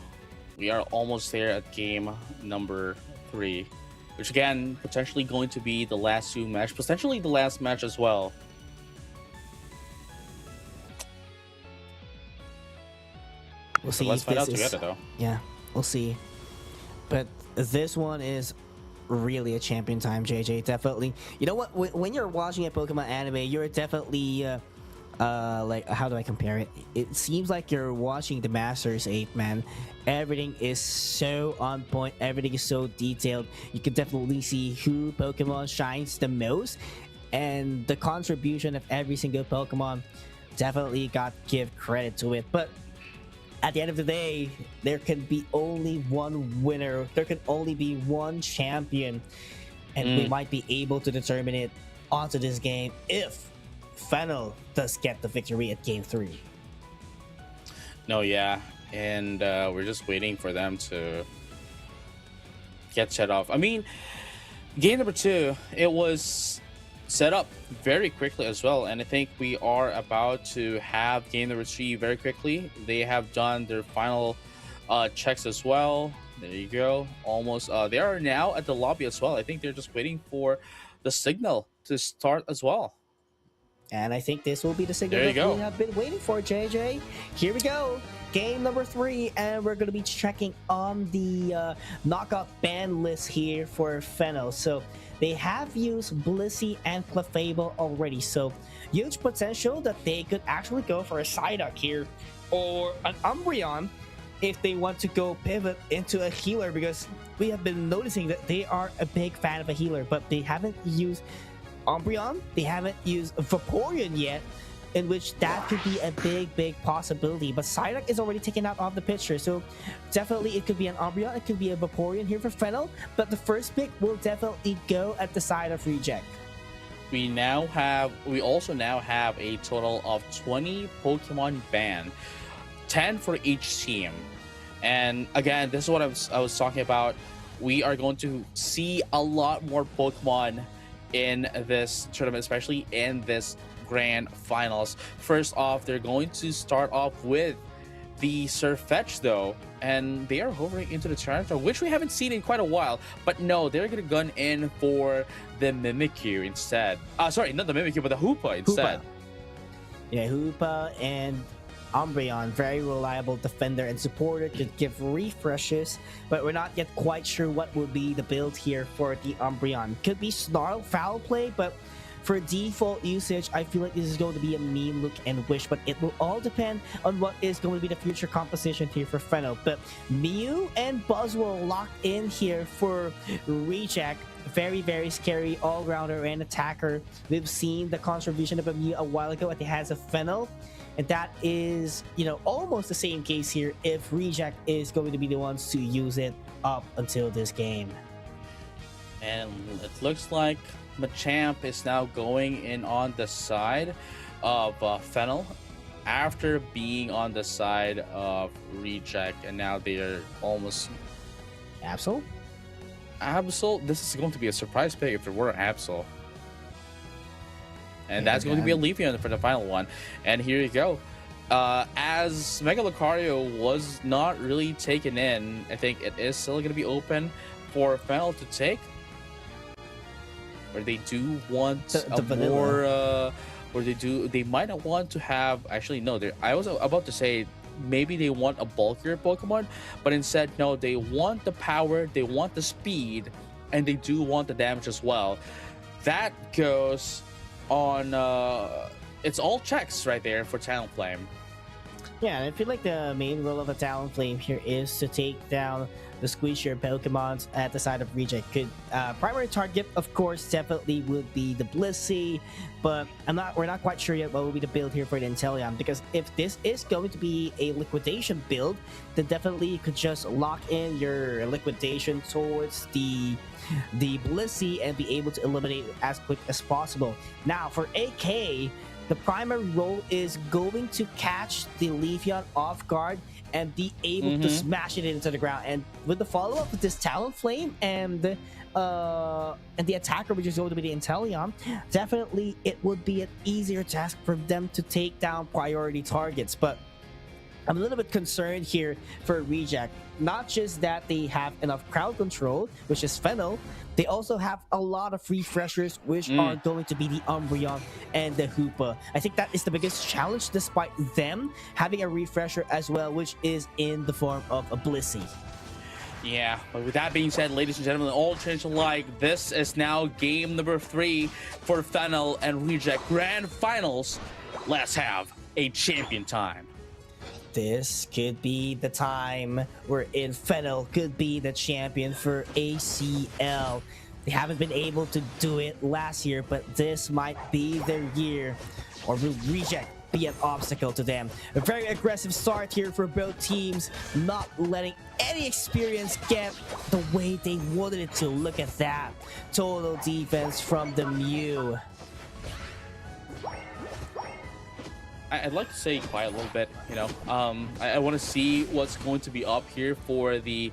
We are almost there at game number 3, which again potentially going to be the last 2 match, potentially the last match as well. We'll see. Let's if find this out is- together, though. Yeah, we'll see. But this one is really a champion time, JJ. Definitely. You know what? When you're watching a Pokemon anime, you're definitely like, how do I compare it? It seems like you're watching the Masters 8, man. Everything is so on point. Everything is so detailed. You can definitely see who Pokemon shines the most, and the contribution of every single Pokemon definitely got to give credit to it. But at the end of the day, there can be only one winner. There can only be one champion, and we might be able to determine it onto this game if Fennel does get the victory at game 3. No, yeah, and we're just waiting for them to get set off. I mean, game number 2, it was set up very quickly as well, and I think we are about to have game number 3 very quickly. They have done their final checks as well. There you go. Almost. They are now at the lobby as well. I think they're just waiting for the signal to start as well. And I think this will be the signal There you that go. we have been waiting for, JJ. Here we go. Game number 3, and we're going to be checking on the knockout ban list here for Fennel. So they have used Blissey and Clefable already, so huge potential that they could actually go for a Psyduck here or an Umbreon if they want to go pivot into a healer, because we have been noticing that they are a big fan of a healer, but they haven't used Umbreon, they haven't used Vaporeon yet, in which that could be a big possibility. But Psyduck is already taken out of the picture, so definitely it could be an Umbreon, it could be a Vaporeon here for Fennel, but the first pick will definitely go at the side of Reject. We also now have a total of 20 Pokemon banned, 10 for each team. And again, this is what I was talking about. We are going to see a lot more Pokemon in this tournament, especially in this grand finals. First off, they're going to start off with the Surfetch though, and they are hovering into the Tyranitar, which we haven't seen in quite a while. But no, they're gonna gun in for the Mimikyu instead. Sorry, not the Mimikyu, but the Hoopa instead. Yeah, Hoopa and Umbreon, very reliable defender and supporter, could give refreshes, but we're not yet quite sure what will be the build here for the Umbreon. Could be Snarl, Foul Play, but for default usage, I feel like this is going to be a mean look and wish, but it will all depend on what is going to be the future composition here for Fennel. But Mew and Buzzwole locked in here for Reject. Very scary all-rounder and attacker. We've seen the contribution of a Mew a while ago at the hands of Fennel, and that is, almost the same case here if Reject is going to be the ones to use it up until this game. And it looks like Machamp is now going in on the side of Fennel after being on the side of Reject, and now they're almost Absol? Absol. This is going to be a surprise pick if it were Absol. And that's going to be a Leafeon for the final one. And here you go. As Mega Lucario was not really taken in, I think it is still going to be open for Fennel to take. Where they do want the more, they might not want to have, actually no, I was about to say maybe they want a bulkier Pokemon, but instead no, they want the power, they want the speed, and they do want the damage as well. That goes on, it's all checks right there for Talonflame. Yeah, and I feel like the main role of a Talonflame here is to take down the squishier Pokemons at the side of Reject. Primary target, of course, definitely would be the Blissey, but we're not quite sure yet what will be the build here for the Inteleon, because if this is going to be a liquidation build, then definitely you could just lock in your liquidation towards the Blissey and be able to eliminate it as quick as possible. Now for AK, the primary role is going to catch the Leafeon off guard and be able to smash it into the ground. And with the follow-up with this Talonflame and the attacker, which is going to be the Inteleon, definitely it would be an easier task for them to take down priority targets. But I'm a little bit concerned here for Reject. Not just that they have enough crowd control, which is Fennel, they also have a lot of refreshers, which are going to be the Umbreon and the Hoopa. I think that is the biggest challenge, despite them having a refresher as well, which is in the form of a Blissey. Yeah, but with that being said, ladies and gentlemen, all trainers alike, this is now game number 3 for Fennel and Reject Grand Finals. Let's have a champion time. This could be the time wherein Fennel could be the champion for ACL. They haven't been able to do it last year, but this might be their year. Or will Reject be an obstacle to them? A very aggressive start here for both teams, not letting any experience get the way they wanted it to. Look at that. Total defense from the Mew. I'd like to say quiet a little bit, you know. I want to see what's going to be up here for the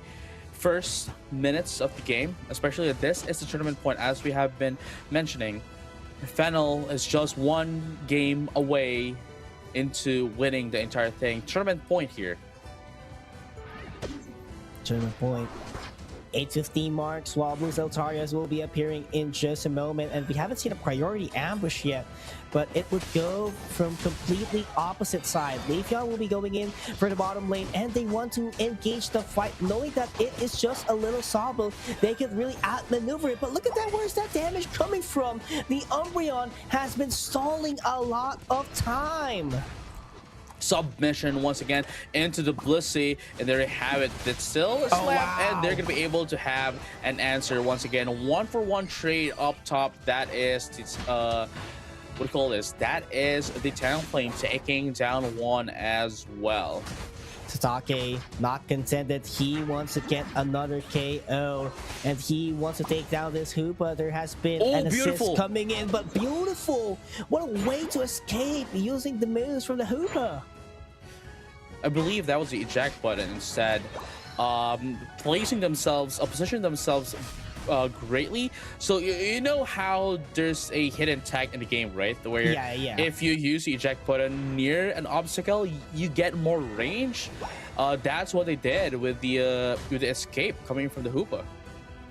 first minutes of the game, especially at this is the tournament point, as we have been mentioning. Fennel is just one game away into winning the entire thing. Tournament point here. Tournament point. 8:15 mark. Swablu's Altarias will be appearing in just a moment, and we haven't seen a priority ambush yet, but it would go from completely opposite side. Leafeon will be going in for the bottom lane, and they want to engage the fight, knowing that it is just a little Sobble. They could really outmaneuver it, but look at that. Where's that damage coming from? The Umbreon has been stalling a lot of time. Submission once again into the Blissey, and there you have it. That's still a slap, and they're gonna be able to have an answer once again. 1-for-1 trade up top. That is what do you call this? That is the Talonflame taking down one as well. Satake not contented. He wants to get another KO, and he wants to take down this Hoopa. There has been an assist coming in, but beautiful. What a way to escape using the moves from the Hoopa. I believe that was the eject button instead. Positioning themselves greatly. So you know how there's a hidden tag in the game, right? Where if you use the eject button near an obstacle, you get more range. That's what they did with the escape coming from the Hoopa.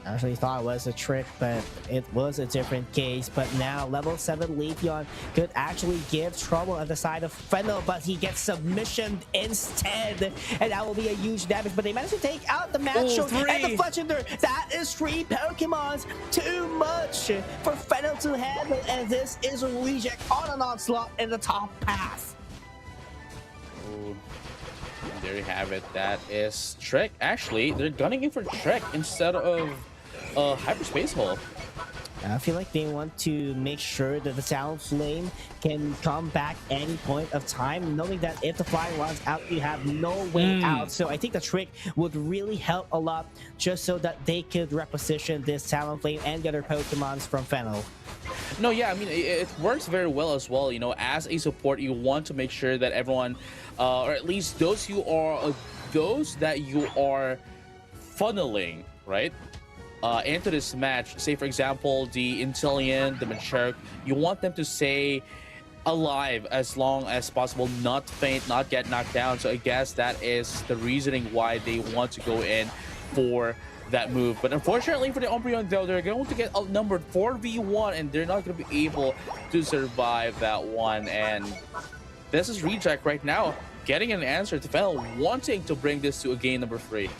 I actually thought it was a trick, but it was a different case. But now level 7 Leafeon could actually give trouble at the side of Fennel, but he gets submissioned instead, and that will be a huge damage. But they managed to take out the Macho and the Fletchender. That is 3 Pokemons, too much for Fennel to handle, and this is a Reject on an onslaught in the top path. Ooh. There you have it. That is Trick. Actually, they're gunning in for Trick instead of Hyperspace Hole. I feel like they want to make sure that the Talonflame can come back any point of time, knowing that if the fly runs out, you have no way out. So I think the Trick would really help a lot, just so that they could reposition this Talonflame and get their Pokemons from Fennel. No, yeah, I mean, it works very well as well. You know, as a support, you want to make sure that everyone, or at least those that you are funneling, right, into this match. Say, for example, the Intellion, the Machoke, you want them to stay alive as long as possible, not faint, not get knocked down. So I guess that is the reasoning why they want to go in for that move. But unfortunately for the Umbreon, though, they're going to get outnumbered 4v1, and they're not going to be able to survive that one. And this is Reject right now, getting an answer to Fennel, wanting to bring this to a game number 3.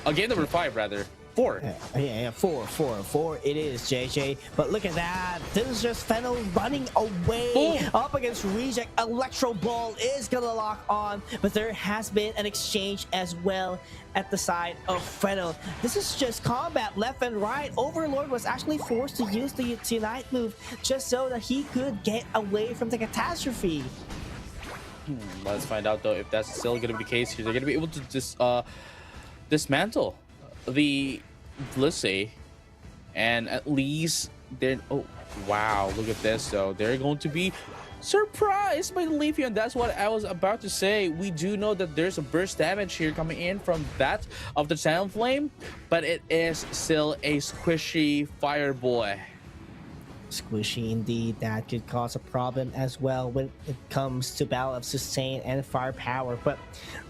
A game number 5, rather. 4. Yeah, 4 it is, JJ. But look at that. This is just Fennel running away up against Reject. Electro Ball is gonna lock on, but there has been an exchange as well at the side of Fennel. This is just combat left and right. Overlord was actually forced to use the Unite move just so that he could get away from the catastrophe. Let's find out, though, if that's still gonna be the case here. They're gonna be able to dismantle the Blissey, and at least they're wow, look at this though. They're going to be surprised by the Leafeon. That's what I was about to say. We do know that there's a burst damage here coming in from that of the Talonflame, but it is still a squishy Fire Boy. Squishy indeed. That could cause a problem as well when it comes to battle of sustain and firepower. But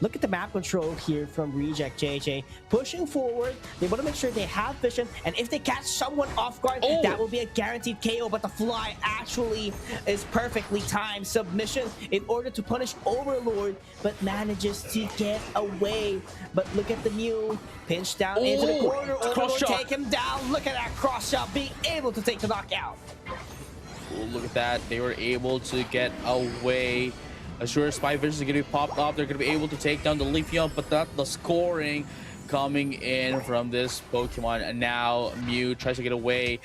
look at the map control here from Reject. JJ pushing forward. They want to make sure they have vision, and if they catch someone off guard, that will be a guaranteed KO. But the fly actually is perfectly timed submission in order to punish Overlord, but manages to get away. But look at the Mew pinch down into the corner. Overlord take him down. Look at that cross shot, being able to take the knockout. Ooh, look at that. They were able to get away. Azure Spy Vision is going to be popped up. They're going to be able to take down the Leafeon, but not the scoring coming in from this Pokemon. And now Mew tries to get away.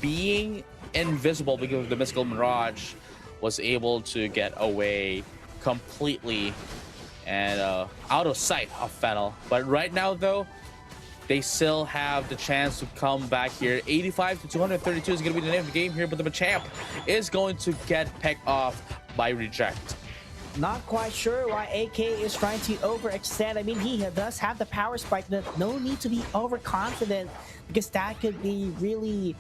Being invisible because of the Mystical Mirage, was able to get away completely and out of sight of Fennel. But right now, though, they still have the chance to come back here. 85 to 232 is going to be the name of the game here, but the Machamp is going to get picked off by Reject. Not quite sure why AK is trying to overextend. I mean, he does have the power spike, but no need to be overconfident because that could be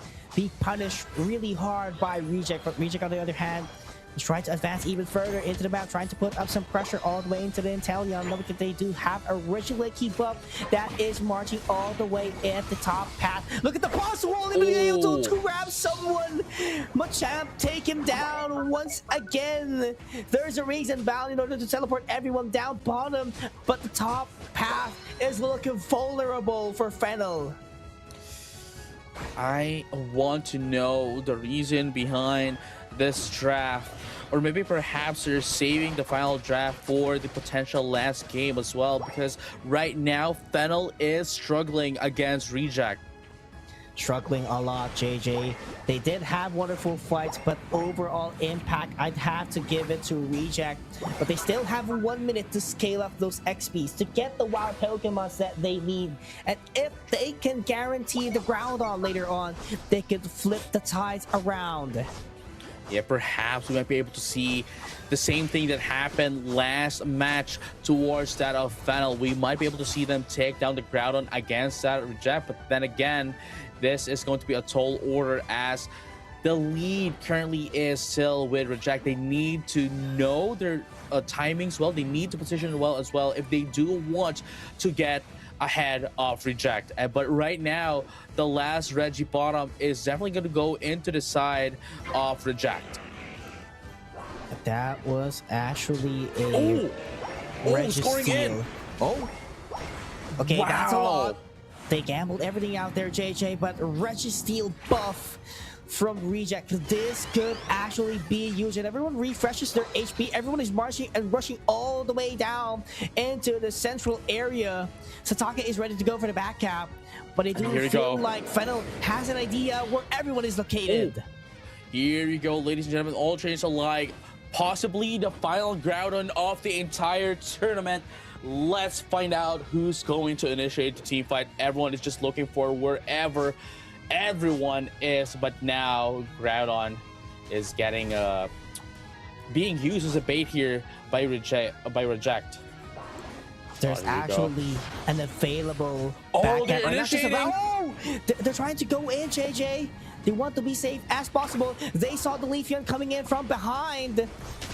punished really hard by Reject. But Reject, on the other hand, is trying to advance even further into the map, trying to put up some pressure all the way into the Inteleon. Look at, they do have a Ridgeway keep up that is marching all the way at the top path. Look at the boss wall, being able to grab someone. Machamp take him down once again. There's a reason bound in order to teleport everyone down bottom, but the top path is looking vulnerable for Fennel. I want to know the reason behind this draft, or maybe perhaps they're saving the final draft for the potential last game as well, because right now Fennel is struggling against Reject. Struggling a lot, JJ. They did have wonderful fights, but overall impact, I'd have to give it to Reject. But they still have 1 minute to scale up those XPs to get the wild Pokemons that they need. And if they can guarantee the Groudon later on, they could flip the tides around. Yeah, perhaps we might be able to see the same thing that happened last match towards that of Fennel. We might be able to see them take down the Groudon against that Reject, but then again, this is going to be a tall order as the lead currently is still with Reject. They need to know their timings well. They need to position well as well if they do want to get ahead of Reject. But right now, the last Reggie bottom is definitely going to go into the side of Reject. That was actually a Reggie scoring steal. in. Okay, wow. That's a lot. They gambled everything out there, JJ, but Registeel buff from Reject. This could actually be used, and everyone refreshes their HP. Everyone is marching and rushing all the way down into the central area. Sataka is ready to go for the back cap, but it do feel like Fennel has an idea where everyone is located. Here you go, ladies and gentlemen, all trainers alike. Possibly the final Groudon of the entire tournament. Let's find out who's going to initiate the team fight. Everyone is just looking for wherever everyone is, but now Groudon is getting being used as a bait here by Reject. There's actually an available backup. They're trying to go in, JJ. They want to be safe as possible. They saw the Leafeon coming in from behind.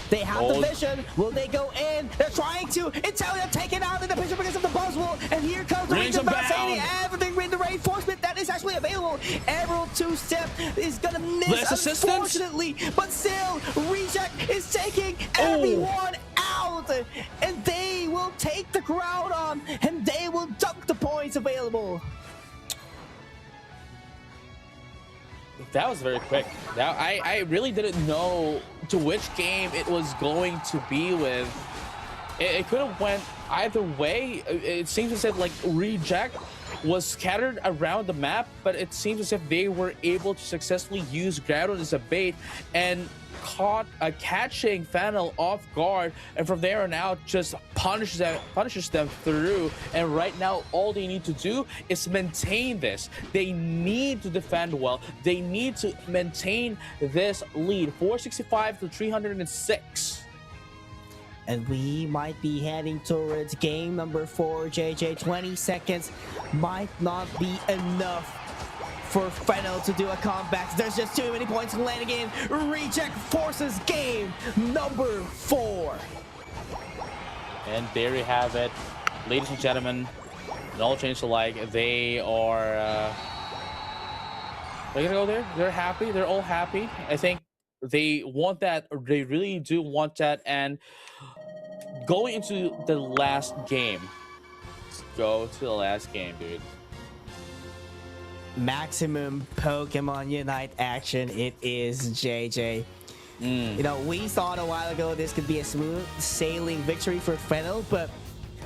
They have the vision. Will they go in? They're trying to. Inteleon taken out in the picture because of the Buzzwole. And here comes the Rings of Balsani. Everything with the reinforcement that is actually available. Emerald 2-step is going to miss, unfortunately. But still, Reject is taking everyone out. And they will take the Groudon. And they will dunk the points available. That was very quick. I really didn't know to which game it was going to be with. It could have went either way. It seems as if like Reject was scattered around the map, but it seems as if they were able to successfully use Groudon as a bait and catching Fennel off guard, and from there on out just punishes them through. And right now all they need to do is maintain this. They need to defend well. They need to maintain this lead, 465 to 306. And we might be heading towards game number 4, JJ. 20 seconds might not be enough for Fennel to do a comeback. There's just too many points landing in. Reject forces game number 4. And there you have it, ladies and gentlemen, and all changed alike. They are they're gonna go there. They're happy. They're all happy. I think they want that. Or they really do want that. And going into the last game, let's go to the last game, dude. Maximum Pokemon Unite action. It is JJ. You know, we thought a while ago this could be a smooth sailing victory for Fennel, but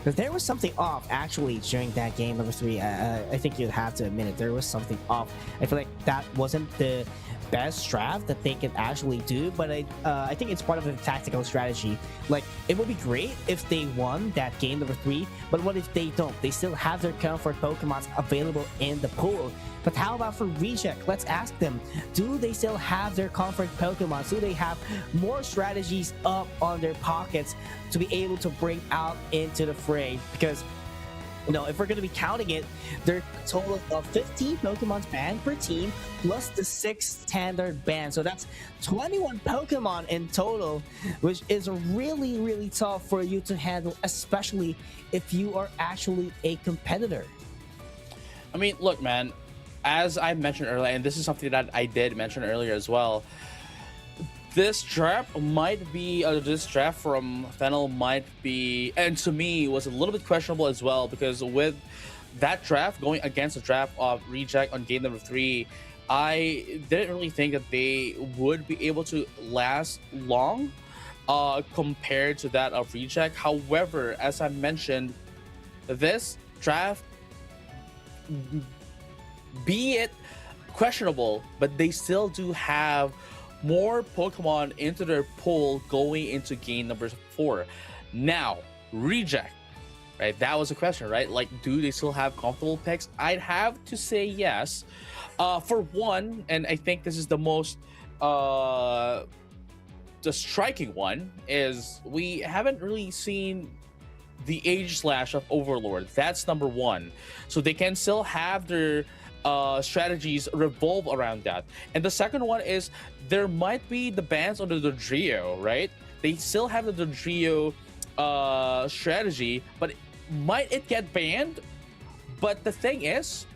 there was something off actually during that game number 3. I think you'd have to admit it. There was something off. I feel like that wasn't the best draft that they could actually do, but I think it's part of the tactical strategy. Like, it would be great if they won that game number 3, but what if they don't? They still have their comfort Pokemons available in the pool. But how about for Reject? Let's ask them, do they still have their comfort Pokemon? Do they have more strategies up on their pockets to be able to bring out into the fray? Because, you know, if we're going to be counting it, there are a total of 15 Pokemon banned per team, plus the 6 standard bans. So that's 21 Pokemon in total, which is really, really tough for you to handle, especially if you are actually a competitor. I mean, look, man, as I mentioned earlier, and this is something that I did mention earlier as well, this draft might be, this draft from Fennel might be, and to me was a little bit questionable as well, because with that draft going against the draft of Reject on game number 3, I didn't really think that they would be able to last long compared to that of Reject. However, as I mentioned, this draft, be it questionable, but they still do have more Pokemon into their pool going into game number 4. Now, Reject, right? That was a question, right? Like, do they still have comfortable picks? I'd have to say yes. For one, and I think this is the most the striking one, is we haven't really seen the Age Slash of Overlord. That's number 1. So they can still have their strategies revolve around that. And the second one is there might be the bans under the Dodrio, right? They still have the Dodrio strategy, but might it get banned? But the thing is,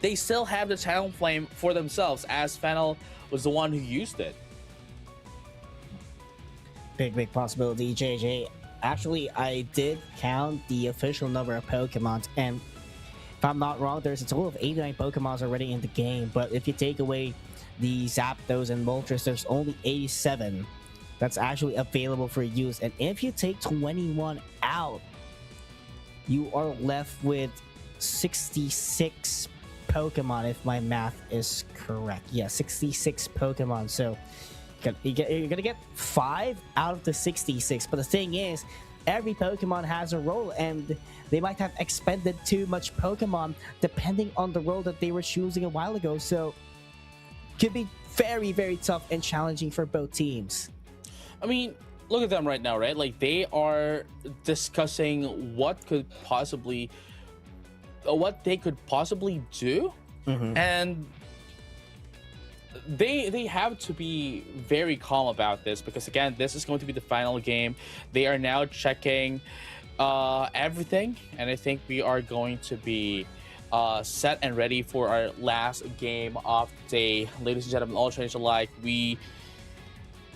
they still have the Talonflame for themselves, as Fennel was the one who used it. Big possibility, JJ. Actually, I did count the official number of Pokemon, and if I'm not wrong, there's a total of 89 Pokemons already in the game, but if you take away the Zapdos and Moltres, there's only 87 that's actually available for use. And if you take 21 out, you are left with 66 Pokemon, if my math is correct. Yeah, 66 Pokemon. So you're gonna get 5 out of the 66, but the thing is, every Pokemon has a role, and they might have expended too much Pokemon depending on the role that they were choosing a while ago. So could be very, very tough and challenging for both teams. I mean, look at them right now, right? Like, they are discussing what they could possibly do, and they have to be very calm about this, because again, this is going to be the final game. They are now checking everything, and I think we are going to be set and ready for our last game of the day. Ladies and gentlemen, all trainers alike, we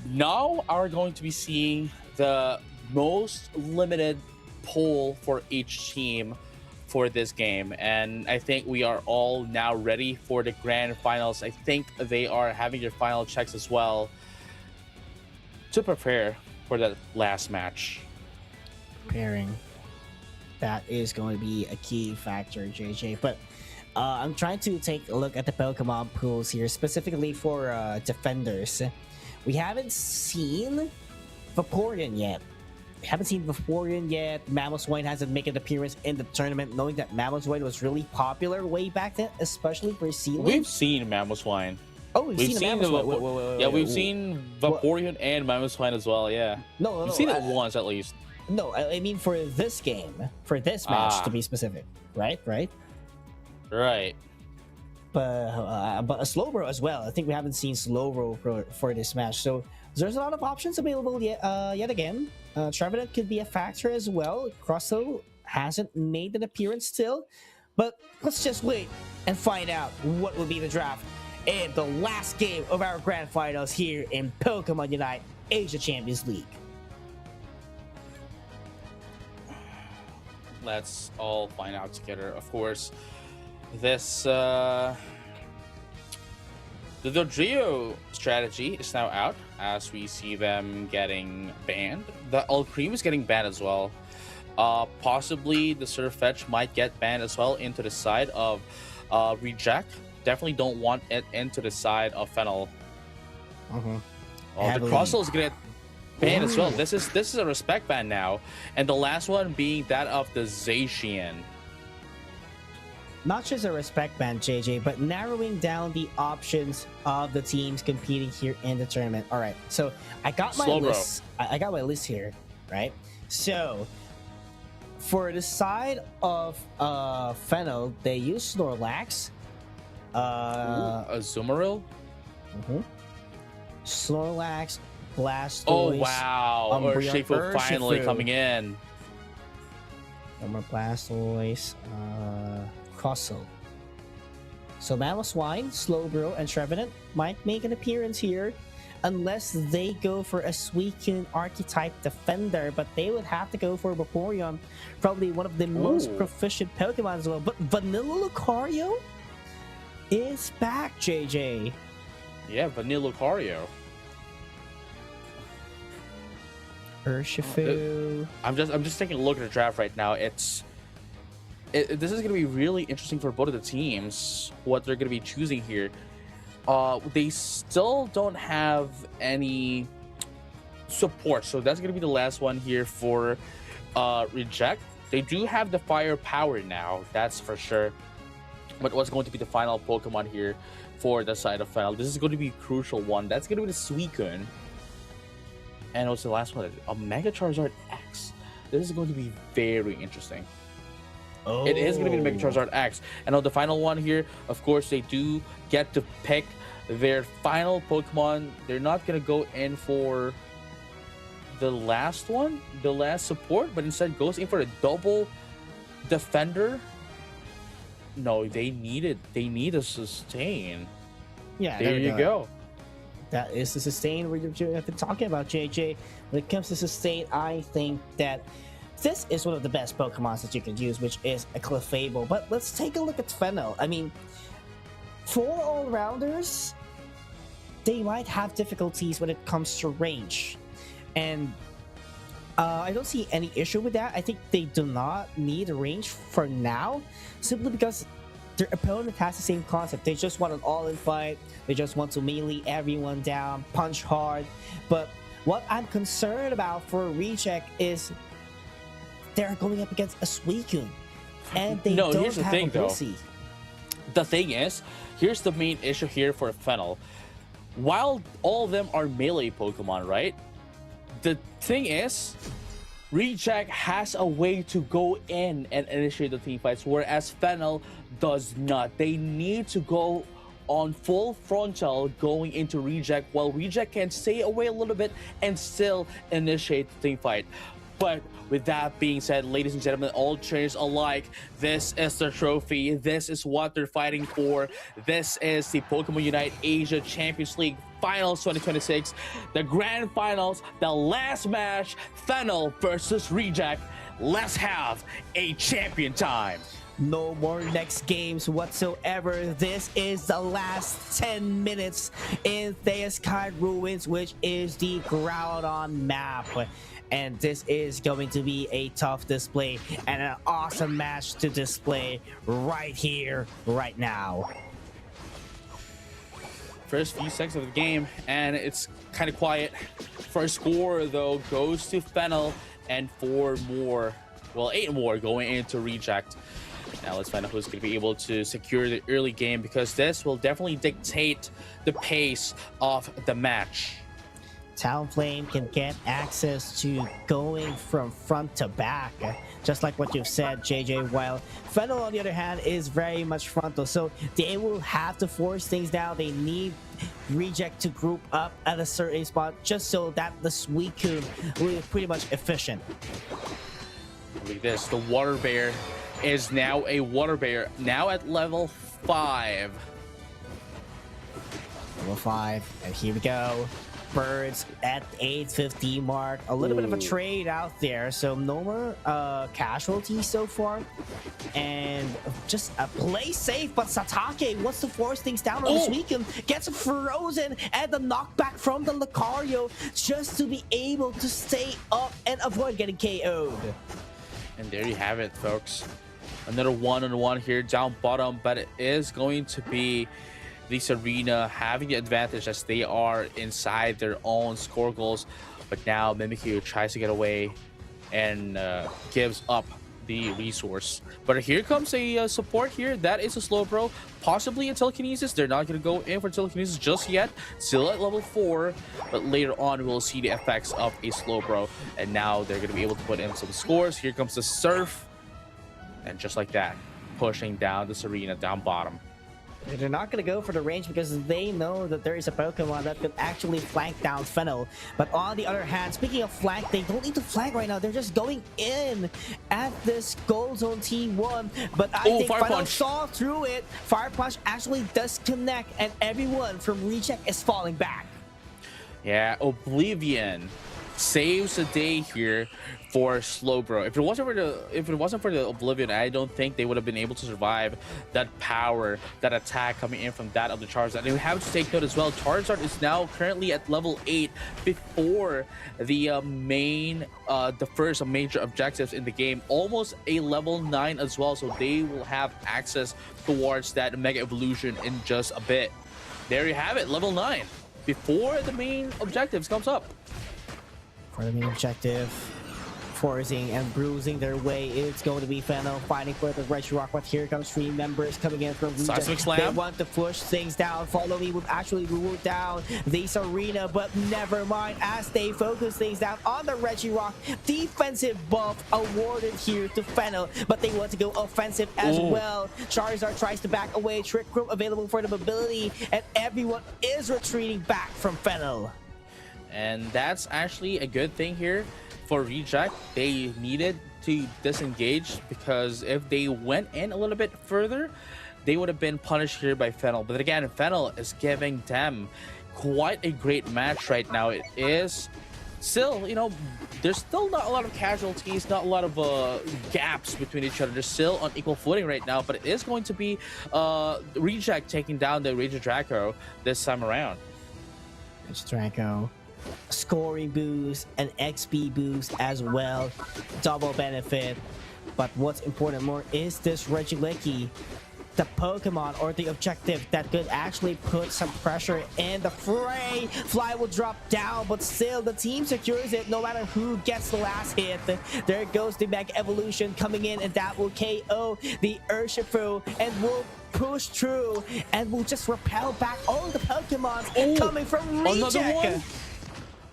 now are going to be seeing the most limited poll for each team for this game, and I think we are all now ready for the grand finals. I think they are having their final checks as well to prepare for that last match. Preparing, that is going to be a key factor, JJ. But I'm trying to take a look at the Pokemon pools here, specifically for defenders. We haven't seen Vaporeon yet. Mamoswine hasn't made an appearance in the tournament, knowing that Mamoswine was really popular way back then, especially for Sealand. We've seen Mamoswine. Oh, we've seen Mamoswine. Yeah, we've seen Vaporeon and Mamoswine as well, yeah. No, we've seen it once at least. No, I mean for this game, for this match to be specific, right? Right. but a slow bro as well. I think we haven't seen slow bro for this match, so there's a lot of options available yet again. Trevenant could be a factor as well. Crosso hasn't made an appearance still, but let's just wait and find out what will be the draft in the last game of our grand finals here in Pokemon Unite Asia Champions League. Let's all find out together. Of course, this the Dodrio strategy is now out as we see them getting banned. The Alcreme is getting banned as well. Possibly the Surfetch might get banned as well into the side of Reject. Definitely don't want it into the side of Fennel. Mm-hmm. The Crossel is gonna get banned as well. This is a respect ban now, and the last one being that of the Zacian. Not just a respect ban, JJ, but narrowing down the options of the teams competing here in the tournament. All right, so I got my list. I got my list here, right? So for the side of Fennel, they use Snorlax, a Azumarill, Snorlax, Blastoise. Oh wow! Urshifu finally coming in. Blastoise, Crossel. So Mamoswine, Slowbro, and Trevenant might make an appearance here unless they go for a Suicune archetype defender, but they would have to go for Vaporeon, probably one of the most proficient Pokemon as well. But Vanilla Lucario is back, JJ. Yeah, Vanilla Lucario. Urshifu. I'm just taking a look at the draft right now. This is going to be really interesting for both of the teams, what they're going to be choosing here. They still don't have any support, so that's going to be the last one here for Reject. They do have the firepower now, that's for sure. But what's going to be the final Pokemon here for the side of Final? This is going to be a crucial one. That's going to be the Suicune. And what's the last one? A Mega Charizard X. This is going to be very interesting. Oh. It is going to be the Mega Charizard X. And on the final one here, of course, they do get to pick their final Pokemon. They're not going to go in for the last one, the last support, but instead goes in for a double defender. No, they need it. They need a sustain. Yeah, there you go. That is the sustain we've been talking about, JJ. When it comes to sustain, I think that this is one of the best Pokemons that you can use, which is a Clefable. But let's take a look at Fennel. I mean, for all-rounders, they might have difficulties when it comes to range. And I don't see any issue with that. I think they do not need a range for now, simply because their opponent has the same concept. They just want an all-in fight. They just want to melee everyone down, punch hard. But what I'm concerned about for Reject is they're going up against a Suicune, and they don't here's the have thing, a Blissey. The thing is, here's the main issue here for Fennel. While all of them are melee Pokemon, right? The thing is, Reject has a way to go in and initiate the team fights, whereas Fennel does not. They need to go on full frontal going into Reject, while Reject can stay away a little bit and still initiate the team fight. But with that being said, ladies and gentlemen, all trainers alike, this is the trophy. This is what they're fighting for. This is the Pokemon Unite Asia Champions League Finals 2026. The Grand Finals, the last match, Fennel versus Reject. Let's have a champion time. No more next games whatsoever. This is the last 10 minutes in Theaskite Ruins, which is the Groudon map. And this is going to be a tough display and an awesome match to display right here, right now. First few seconds of the game, and it's kind of quiet. First score, though, goes to Fennel, and 8 more going into Reject. Now let's find out who's going to be able to secure the early game, because this will definitely dictate the pace of the match. Talonflame can get access to going from front to back, just like what you've said, JJ, while Fennel, on the other hand, is very much frontal, so they will have to force things down. They need Reject to group up at a certain spot just so that the Suicune will be pretty much efficient. Look at this. The Water Bear is now a Water Bear, now at level 5. Level 5, and here we go. Birds at 850 mark. A little bit of a trade out there, so no more casualties so far, and just a play safe. But Satake wants to force things down on this weekend, gets frozen, and the knockback from the Lucario just to be able to stay up and avoid getting KO'd. And there you have it, folks. Another one-on-one here down bottom, but it is going to be this arena having the advantage as they are inside their own score goals. But now Mimikyu tries to get away and gives up the resource. But here comes a support here. That is a Slowbro, possibly a telekinesis. They're not going to go in for telekinesis just yet. Still at level 4, but later on we'll see the effects of a Slowbro. And now they're going to be able to put in some scores. Here comes the Surf, and just like that, pushing down this arena down bottom. They're not going to go for the range because they know that there is a Pokemon that could actually flank down Fennel. But on the other hand, speaking of flank, they don't need to flank right now. They're just going in at this Gold Zone T1. But I think Fennel saw through it. Fire Punch actually does connect, and everyone from Reject is falling back. Yeah, Oblivion saves the day here for Slowbro. If it wasn't for the Oblivion, I don't think they would have been able to survive that power, that attack coming in from that of the Charizard. And we have to take note as well, Charizard is now currently at level 8 before the the first major objectives in the game, almost a level 9 as well, so they will have access towards that Mega Evolution in just a bit. There you have it, level 9 before the main objectives comes up. For the main objective, forcing and bruising their way, it's going to be Fennel fighting for the Regirock. But here comes 3 members coming in from Reject. They want to push things down. Follow Me would actually rule down this arena, but never mind, as they focus things down on the Regirock. Defensive buff awarded here to Fennel, but they want to go offensive as well. Charizard tries to back away. Trick Room available for the mobility, and everyone is retreating back from Fennel. And that's actually a good thing here for Reject. They needed to disengage, because if they went in a little bit further, they would have been punished here by Fennel. But again, Fennel is giving them quite a great match right now. It is still, you know, there's still not a lot of casualties, not a lot of gaps between each other. They're still on equal footing right now, but it is going to be Reject taking down the Rage Draco this time around. It's Draco. Scoring boost and XP boost as well, double benefit. But what's important more is this Regieleki, the Pokemon or the objective that could actually put some pressure in the fray. Fly will drop down, but still the team secures it no matter who gets the last hit. There goes the Mega Evolution coming in, and that will KO the Urshifu and will push through and will just repel back all the Pokemon coming from Reject.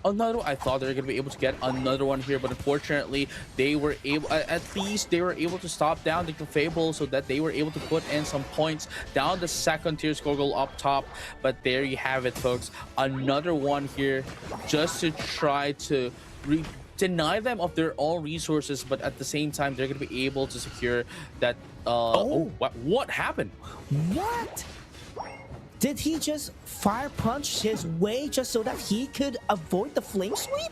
I thought they were going to be able to get another one here, but unfortunately they were able, at least they were able to stop down the Clefable so that they were able to put in some points down the second tier score goal up top. But there you have it, folks, another one here just to try to deny them of their own resources, but at the same time they're going to be able to secure that. What happened? What? Did he just fire punch his way just so that he could avoid the flame sweep?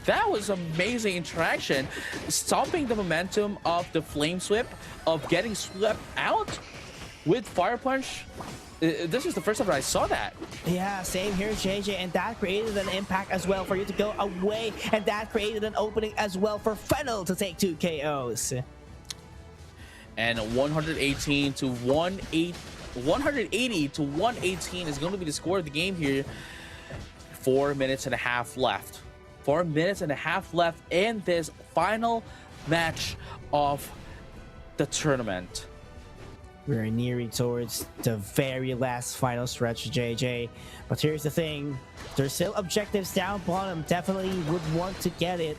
That was amazing interaction, stopping the momentum of the flame sweep, of getting swept out with fire punch. This is the first time that I saw that. Yeah, same here, JJ, and that created an impact as well for you to go away, and that created an opening as well for Fennel to take 2 KOs. And 180 to 118 is going to be the score of the game here. 4 minutes and a half left. 4 minutes and a half left in this final match of the tournament. We're nearing towards the very last final stretch, JJ. But here's the thing. There's still objectives down bottom. Definitely would want to get it.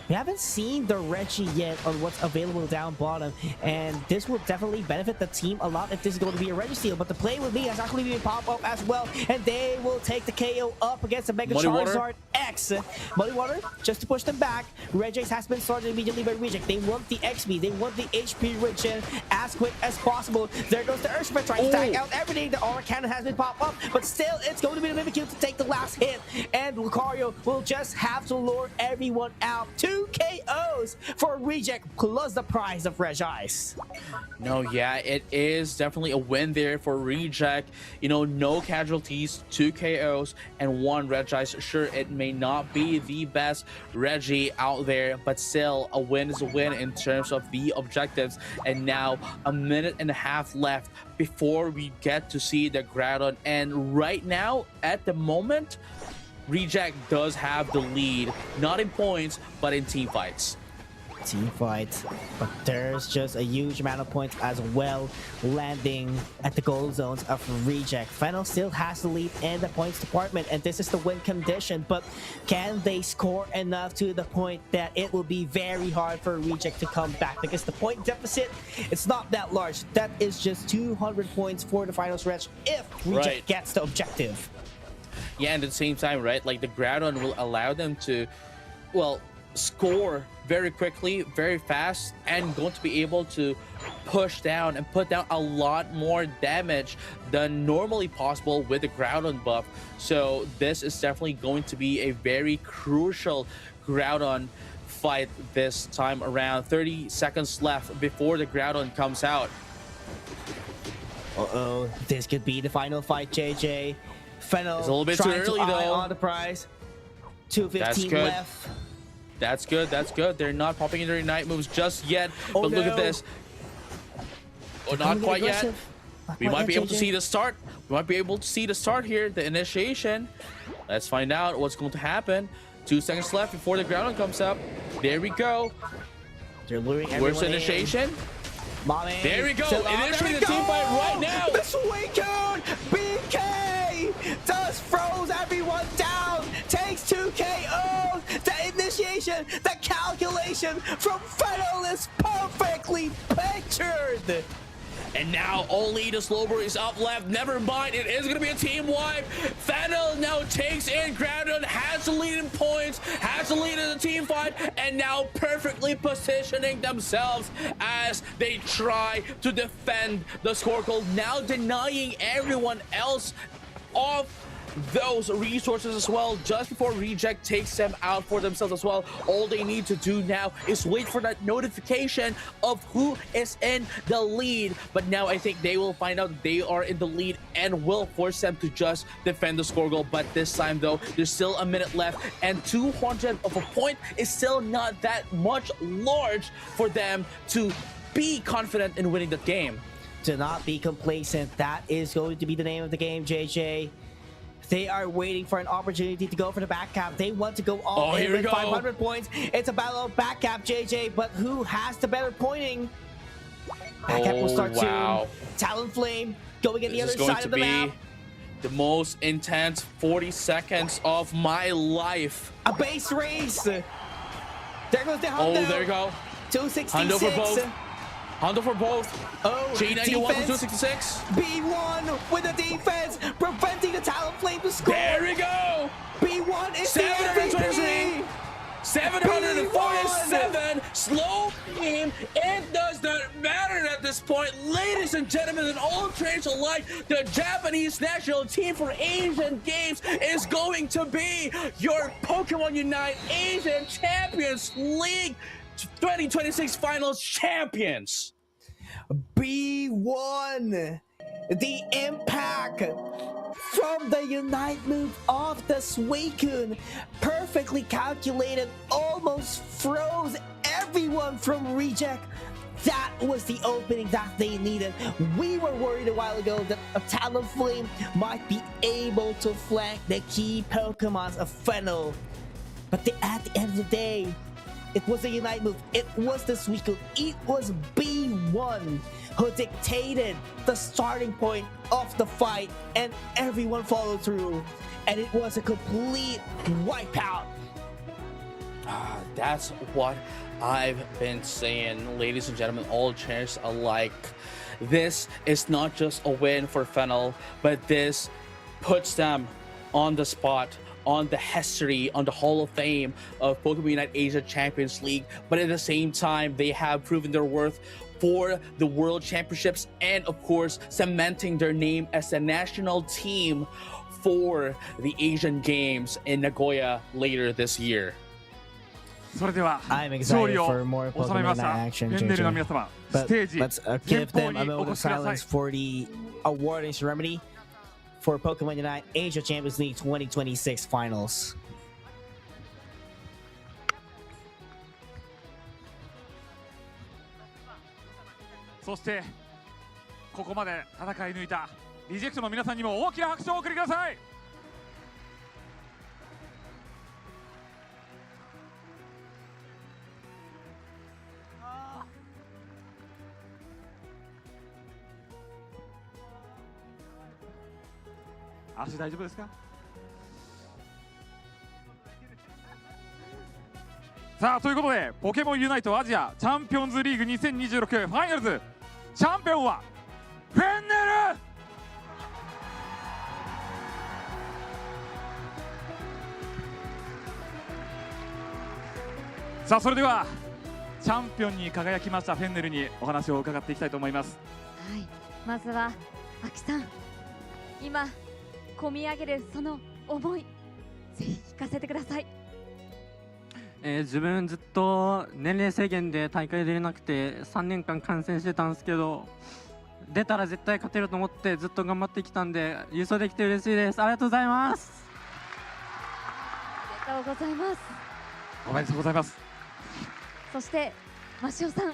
We haven't seen the Reggie yet on what's available down bottom, and this will definitely benefit the team a lot if this is going to be a Reggie steal. But the play with me has actually been pop up as well, and they will take the KO up against the Mega Charizard X. Muddy Water, just to push them back. Regice has been started immediately by Reject. They want the XP, they want the HP regen as quick as possible. There goes the Urshifu trying to tag out everything. The Aura Cannon has been popped up, but still, it's going to be the Mimikyu to take the last hit, and Lucario will just have to lure everyone out. 2 KOs for Reject plus the prize of Regice. No, yeah, it is definitely a win there for Reject. You know, no casualties, 2 KOs, and 1 Regice. Sure, it may not be the best Reggie out there, but still, a win is a win in terms of the objectives. And now, a minute and a half left before we get to see the Groudon. And right now, at the moment, Reject does have the lead, not in points, but in team fights. Team fight, but there's just a huge amount of points as well landing at the goal zones of Reject. Final still has the lead in the points department, and this is the win condition, but can they score enough to the point that it will be very hard for Reject to come back? Because the point deficit, it's not that large. That is just 200 points for the final stretch if Reject gets the objective. Yeah, and at the same time, right, like the Groudon will allow them to, well, score very quickly, very fast, and going to be able to push down and put down a lot more damage than normally possible with the Groudon buff. So this is definitely going to be a very crucial Groudon fight this time around. 30 seconds left before the Groudon comes out. Uh-oh, this could be the final fight, JJ. Fennel it's a little bit too early though. On the prize. 2:15 left. That's good. That's good. They're not popping in their Unite moves just yet. Oh, but look no. at this. Oh, not quite yet. We might be able to see the start. We might be able to see the start here, the initiation. Let's find out what's going to happen. 2 seconds left before the Groudon comes up. There we go. They're luring everyone. Where's the initiation? Mommy. There we go. Initiating the team fight right now. The Suicune BK does froze everyone down. Takes 2 KOs. The initiation, the calculation from Fennel is perfectly pictured. And now only the Slowbro is up left. Never mind, it is going to be a team wipe. Fennel now takes in Groudon, has the lead in points, has the lead in the team fight, and now perfectly positioning themselves as they try to defend the Squircle, now denying everyone else of those resources as well. Just before Reject takes them out for themselves as well, all they need to do now is wait for that notification of who is in the lead. But now I think they will find out they are in the lead and will force them to just defend the Squircle. But this time though, there's still a minute left, and 200 of a point is still not that much large for them to be confident in winning the game. To not be complacent, that is going to be the name of the game, JJ. They are waiting for an opportunity to go for the back cap. They want to go all in with 500 points. It's a battle of back cap, JJ, but who has the better pointing? Back cap will start soon. Talonflame going at the other side of the map. The most intense 40 seconds of my life. A base race. There goes the Hundo. Oh, there you go. 266. Hundo for both. Hundo for both. Oh, G91 for 266. B1 with the defense, preventing the Talonflame to score. There we go. B1 is 723. 747. Slow game. It does not matter at this point. Ladies and gentlemen, and all trainers alike, the Japanese national team for Asian Games is going to be your Pokemon Unite Asian Champions League 2026 Finals champions. B1, the impact from the Unite move of the Suicune, perfectly calculated, almost froze everyone from Reject. That was the opening that they needed. We were worried a while ago that a Talonflame might be able to flank the key Pokemons of Fennel, but at the end of the day, it was a Unite move. It was the Suicune. It was B1 one who dictated the starting point of the fight, and everyone followed through, and it was a complete wipeout. That's what I've been saying, ladies and gentlemen, all trainers alike. This is not just a win for Fennel, but this puts them on the spot, on the history, on the Hall of Fame of Pokemon Unite Asia Champions League. But at the same time, they have proven their worth for the World Championships and, of course, cementing their name as the national team for the Asian Games in Nagoya later this year. それでは I'm 勝 excited 利を for more 収めま Pokemon した action, フェンネルの JJ. 皆様ス But テージ let's 前 give 方 them に a お moment 越 of しください silence for the awarding ceremony for Pokemon Unite Asia Champions League 2026 Finals. そしてここまで戦い抜いたリジェクトの皆さんにも大きな拍手をお送りください。足大丈夫ですか？さあということでポケモンユナイトアジアチャンピオンズリーグ2026ファイナルズチャンピオンはフェンネル。さあそれではチャンピオンに輝きましたフェンネルにお話を伺っていきたいと思います。はい、まずはアキさん、今込み上げるその思い、ぜひ聞かせてください。自分ずっと年齢制限で大会出れなくて3年間観戦してたんですけど、出たら絶対勝てると思ってずっと頑張ってきたんで優勝できて嬉しいです。ありがとうございます。ありがとうございます。おめでとうございます。そしてマシオさん、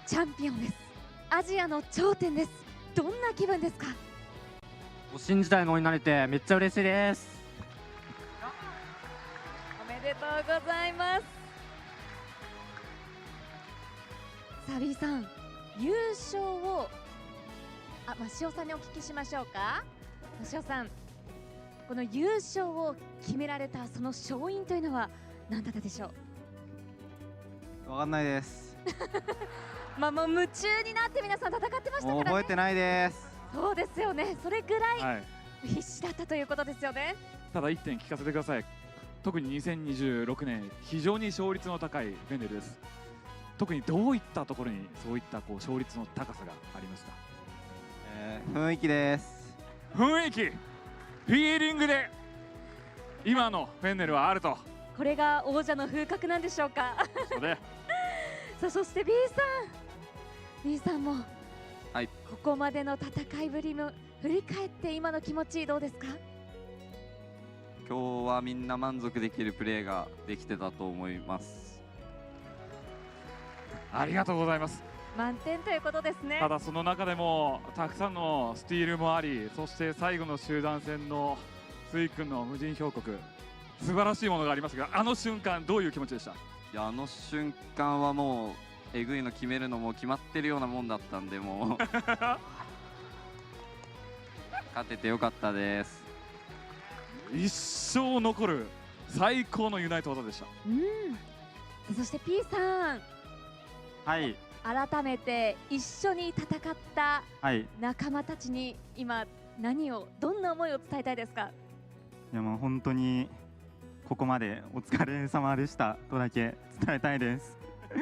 チャンピオンです。アジアの頂点です。どんな気分ですか？新時代の王になれてめっちゃ嬉しいです。おめでとうございます。さあ B さん、優勝をマシオさんにお聞きしましょうか。マシオさん、この優勝を決められたその勝因というのは何だったでしょう？わかんないです。もう夢中になって皆さん戦ってましたからね。もう覚えてないです。そうですよね。それぐらはいい必死だったということですよね。ただ1点聞かせてください。特に2026年非常に勝率の高いフェンネルです。特にどういったところにそういった勝率の高さがありました？雰囲気です。雰囲気、フィーリングで今のフェンネルはあると。これが王者の風格なんでしょうか。そうね。さあそして B さんも、はい、ここまでの戦いぶりも振り返って今の気持ちどうですか？今日はみんな満足できるプレーができてたと思います。ありがとうございます。満点ということですね。ただその中でもたくさんのスティールもあり、そして最後の集団戦のスイ君の無人標告、素晴らしいものがありますが、あの瞬間どういう気持ちでした？いや、あの瞬間はもうえぐいの決めるのも決まってるようなもんだったんで、もう勝ててよかったです。一生残る最高のユナイト技でした。そして P さん、はい、改めて一緒に戦ったはい、仲間たちに今どんな思いを伝えたいですか？いやもう本当にここまでお疲れ様でしたとだけ伝えたいです。本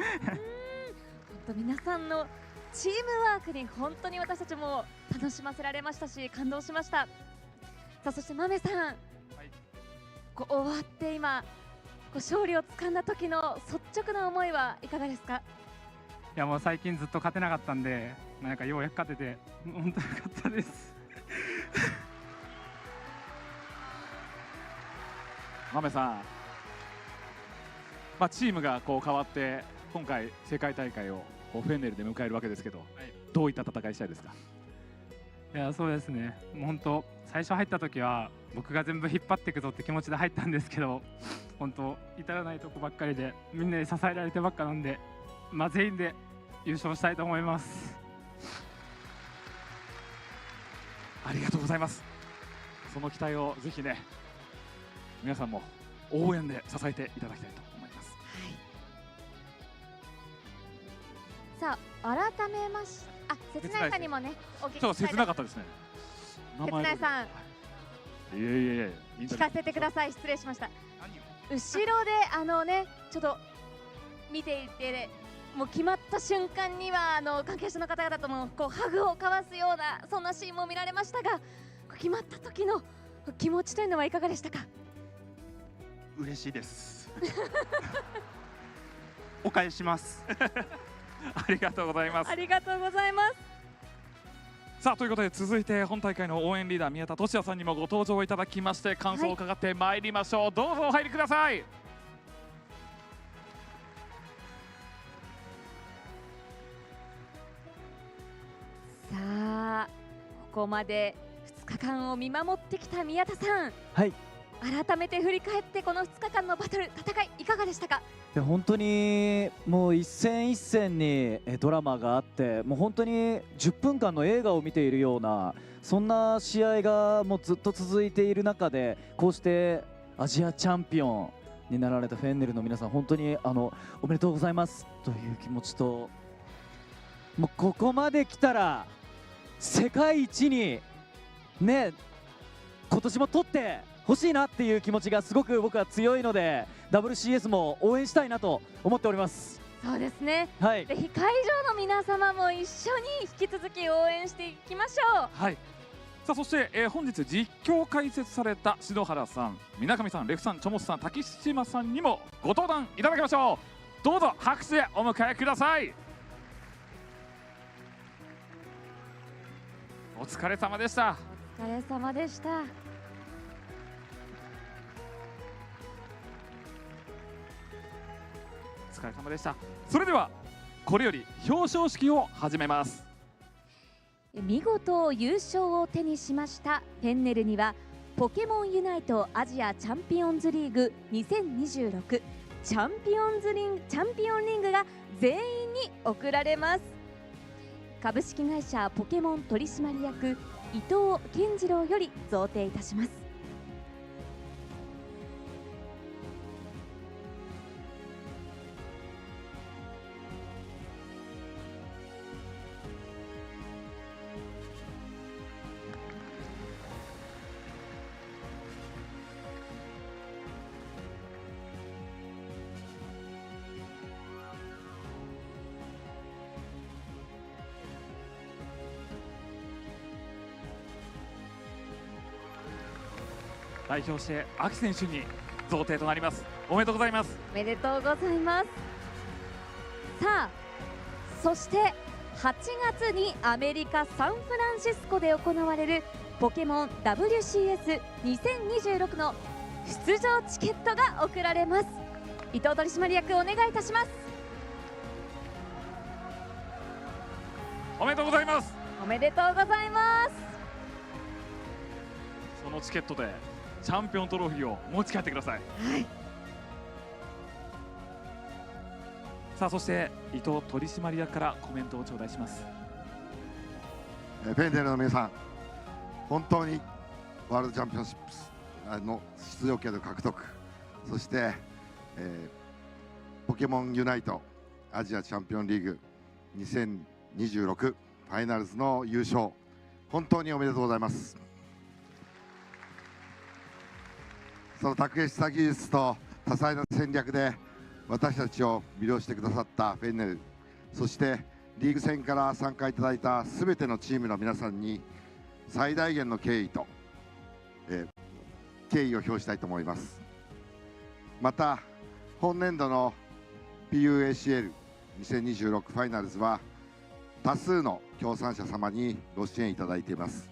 当皆さんのチームワークに本当に私たちも楽しませられましたし感動しました。さあそしてマメさん、終わって今勝利をつかんだ時の率直な思いはいかがですか？いやもう最近ずっと勝てなかったんで、なんかようやく勝てて本当によかったです。マメさん、チームが変わって今回世界大会をフェンネルで迎えるわけですけど、どういった戦いしたいですか？いやそうですね、もう本当最初入った時は僕が全部引っ張っていくぞって気持ちで入ったんですけど、本当至らないとこばっかりでみんなで支えられてばっかなんで、全員で優勝したいと思います。ありがとうございます。その期待をぜひね、皆さんも応援で支えていただきたいと思います。さあ改めまし切ないさんにもねお聞きちょっとしたい切なかったですね。切ないさんいえいえいえ、聞かせてください。失礼しました。後ろでちょっと見ていて、もう決まった瞬間には関係者の方々ともこうハグを交わすようなそんなシーンも見られましたが、決まった時の気持ちというのはいかがでしたか？嬉しいですお返ししますありがとうございます。ありがとうございます。さあということで続いて本大会の応援リーダー宮田俊也さんにもご登場いただきまして感想を伺ってまいりましょう。どうぞお入りください。さあここまで2日間を見守ってきた宮田さん、はい、改めて振り返ってこの2日間のバトル戦いいかがでしたか？本当にもう一戦一戦にドラマがあって、もう本当に10分間の映画を見ているようなそんな試合がもうずっと続いている中で、こうしてアジアチャンピオンになられたフェンネルの皆さん、本当におめでとうございますという気持ちと、もうここまで来たら世界一にね今年も取ってほしいなっていう気持ちがすごく僕は強いので、 WCS も応援したいなと思っております。そうですね、はい、ぜひ会場の皆様も一緒に引き続き応援していきましょう。はい。さあそして、本日実況解説された篠原さん、水上さん、レフさん、チョモスさん、滝島さんにもご登壇いただきましょう。どうぞ拍手でお迎えください。お疲れ様でした。お疲れ様でした。お疲れ様でした。それではこれより表彰式を始めます。見事優勝を手にしましたフェンネルにはポケモンユナイトアジアチャンピオンズリーグ2026チャンピオンリングが全員に贈られます。株式会社ポケモン取締役伊藤健次郎より贈呈いたします。代表して秋選手に贈呈となります。おめでとうございます。おめでとうございます。さあそして8月にアメリカ・サンフランシスコで行われるポケモン WCS2026 の出場チケットが贈られます。伊藤取締役お願いいたします。おめでとうございます。おめでとうございます。そのチケットでチャンピオントロフィーを持ち帰ってください。はい。さあそして伊藤取締役からコメントを頂戴します。フェンネルの皆さん、本当にワールドチャンピオンシップスの出場権の獲得、そして、ポケモンユナイトアジアチャンピオンリーグ2026ファイナルズの優勝、本当におめでとうございます。その卓越した技術と多彩な戦略で私たちを魅了してくださったフェンネル、そしてリーグ戦から参加いただいたすべてのチームの皆さんに最大限の敬意と、敬意を表したいと思います。また本年度の PUACL2026 ファイナルズは多数の協賛者様にご支援いただいています。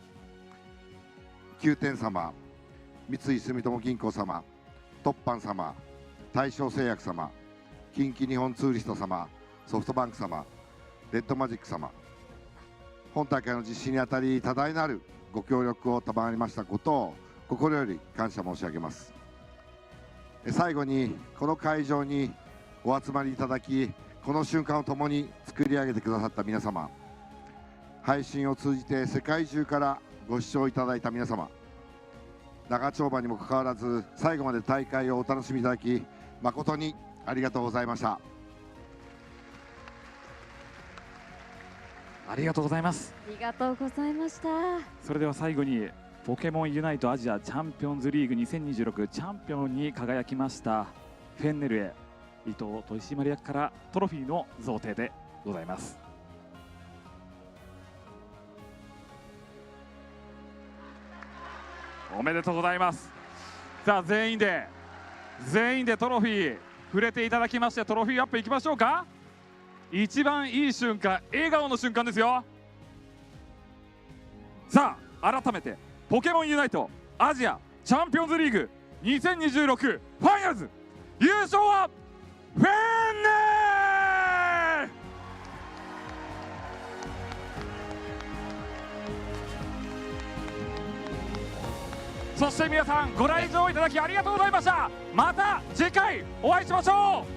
9点様、三井住友銀行様、トッパン様、大正製薬様、近畿日本ツーリスト様、ソフトバンク様、レッドマジック様、本大会の実施にあたり多大なるご協力を賜りましたことを心より感謝申し上げます。最後にこの会場にお集まりいただき、この瞬間を共に作り上げてくださった皆様、配信を通じて世界中からご視聴いただいた皆様、長丁場にもかかわらず最後まで大会をお楽しみいただき誠にありがとうございました。ありがとうございます。ありがとうございました。それでは最後にポケモンユナイトアジアチャンピオンズリーグ2026チャンピオンに輝きましたフェンネルへ伊藤取締役からトロフィーの贈呈でございます。おめでとうございます。さあ全員でトロフィー触れていただきまして、トロフィーアップいきましょうか。一番いい瞬間、笑顔の瞬間ですよ。さあ改めてポケモンユナイトアジアチャンピオンズリーグ2026ファイナルズ優勝はフェンネー。そして皆さんご来場いただきありがとうございました。また次回お会いしましょう。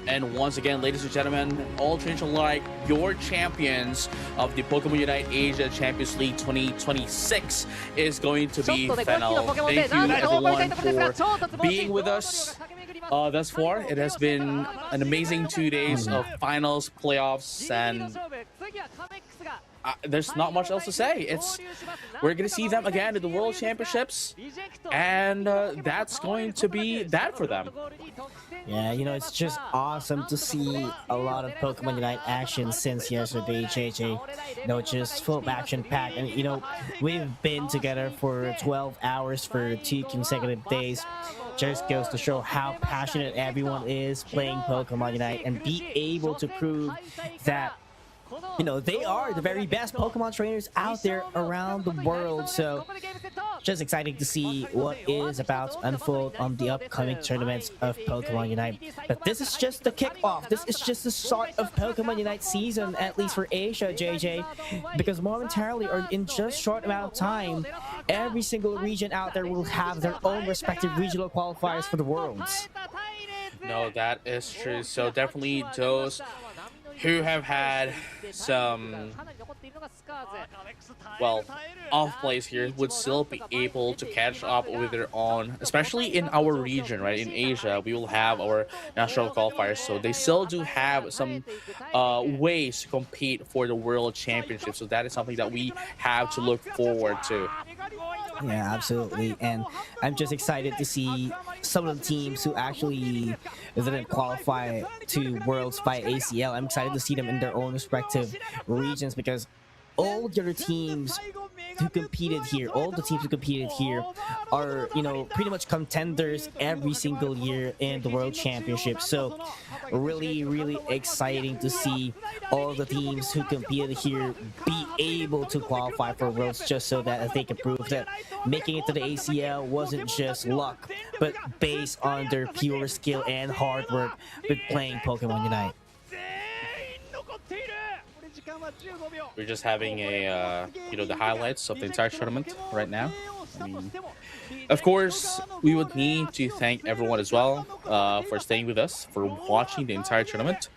And once again, ladies and gentlemen, all trainers alike, your champions of the Pokemon Unite Asia Champions League 2026 is going to be Fennel. Thank you everyone for being with us thus far. It has been an amazing 2 days of finals, playoffs, and there's not much else to say. We're going to see them again at the World Championships, and that's going to be that for them. Yeah, you know, it's just awesome to see a lot of Pokemon Unite action since yesterday, JJ. You know, just full action packed. And, you know, we've been together for 12 hours for 2 consecutive days. Just goes to show how passionate everyone is playing Pokemon Unite and be able to prove that, you know, they are the very best Pokemon trainers out there around the world. So just exciting to see what is about to unfold on the upcoming tournaments of Pokemon Unite. But this is just the kickoff. This is just the start of Pokemon Unite season, at least for Asia, JJ. Because momentarily, or in just short amount of time, every single region out there will have their own respective regional qualifiers for the Worlds. No, that is true. So definitely those who have had some, well, off plays here would still be able to catch up with their own, especially in our region, right? In Asia, we will have our national qualifiers, so they still do have some ways to compete for the World Championship. So that is something that we have to look forward to. Yeah, absolutely. And I'm just excited to see some of the teams who actually didn't qualify to Worlds by ACL. I'm excited to see them in their own respective regions, because all the other teams who competed here, are, you know, pretty much contenders every single year in the World Championship. So really, really exciting to see all the teams who competed here be able to qualify for Worlds, just so that they can prove that making it to the ACL wasn't just luck, but based on their pure skill and hard work with playing Pokemon Unite. We're just having a, you know, the highlights of the entire tournament right now. I mean, of course, we would need to thank everyone as well for staying with us, for watching the entire tournament.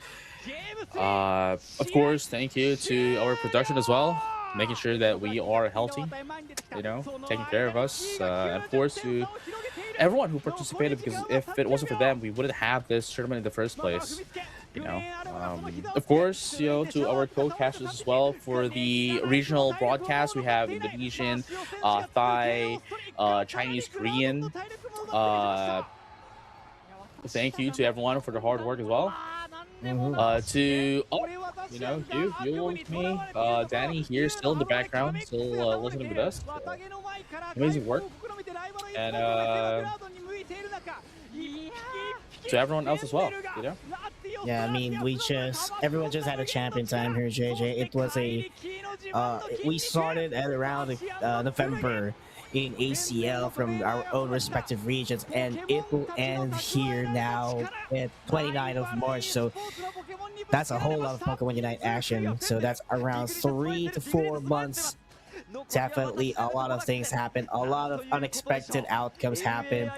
Of course, thank you to our production as well, making sure that we are healthy, you know, taking care of us. And of course, to everyone who participated, because if it wasn't for them, we wouldn't have this tournament in the first place. You know, of course, you know, to our co-casters as well for the regional broadcast. We have Indonesian, Thai, Chinese, Korean. Thank you to everyone for the hard work as well. To you know, you, me, Danny here, still in the background, still listening with us. Amazing work. And to everyone else as well, you know. Yeah, I mean, everyone just had a champion time here, JJ. It was we started at around November in ACL from our own respective regions, and it will end here now at 29th of March. So that's a whole lot of Pokemon Unite action. So that's around 3 to 4 months. Definitely a lot of things happen, a lot of unexpected outcomes happen.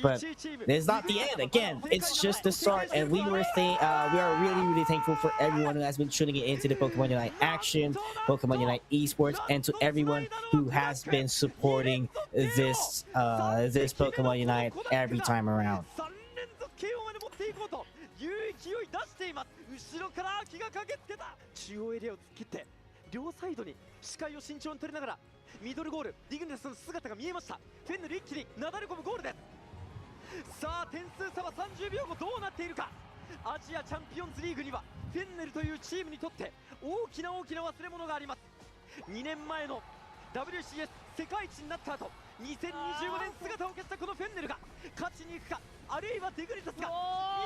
But it's not the end. Again, it's just the start, and we are really thankful for everyone who has been tuning into the Pokemon Unite action, Pokemon Unite esports, and to everyone who has been supporting this Pokemon Unite every time around. 後ろから秋が駆けつけた。中央エリアを突っ切って両サイドに視界を慎重に取りながらミドルゴール、ディグネスの姿が見えました。フェンネル一気になだれ込むゴールです。さあ点数差は30秒後どうなっているか。アジアチャンピオンズリーグにはフェンネルというチームにとって大きな忘れ物があります。2年前の WCS 世界一になった後、2025年姿を消したこのフェンネルが勝ちに行くか、あるいはデグリタスが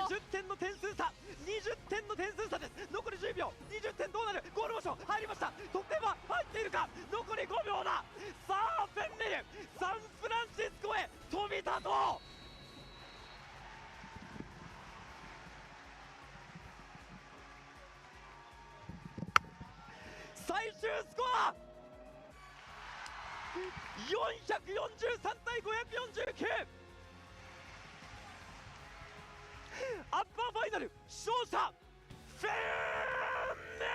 20点の点数差、20点の点数差です。残り10秒、20点どうなる。ゴールモーション入りました。得点は入っているか。残り5秒だ。さあフェンネルサンフランシスコへ飛び立とう。最終スコア443対549。アッパーファイナル勝者フェンネル。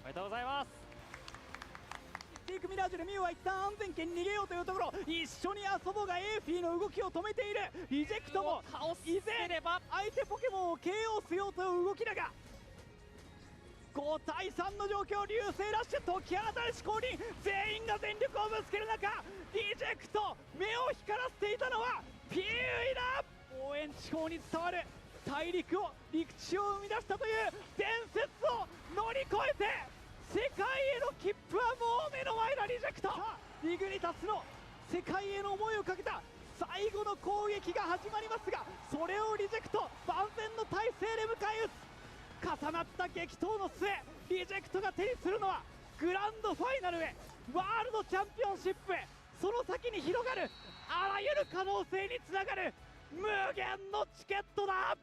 おめでとうございます。テイクミラージュでミュウは一旦安全圏に逃げようというところ、一緒に遊ぼうがエーフィーの動きを止めている。リジェクトも依然相手ポケモンを KO しようという動きだが、5対3の状況。流星ラッシュ解き放たれし降臨、全員が全力をぶつける中、リジェクト目を光らせていたのはピューイだ。応援地方に伝わる大陸地を生み出したという伝説を乗り越えて世界への切符はもう目の前だ。リジェクトディグニタスの世界への思いをかけた最後の攻撃が始まりますが、それをリジェクト万全の体勢で迎え撃つ。重なった激闘の末、リジェクトが手にするのはグランドファイナルへ、ワールドチャンピオンシップへ、その先に広がるあらゆる可能性につながる無限のチケットだ。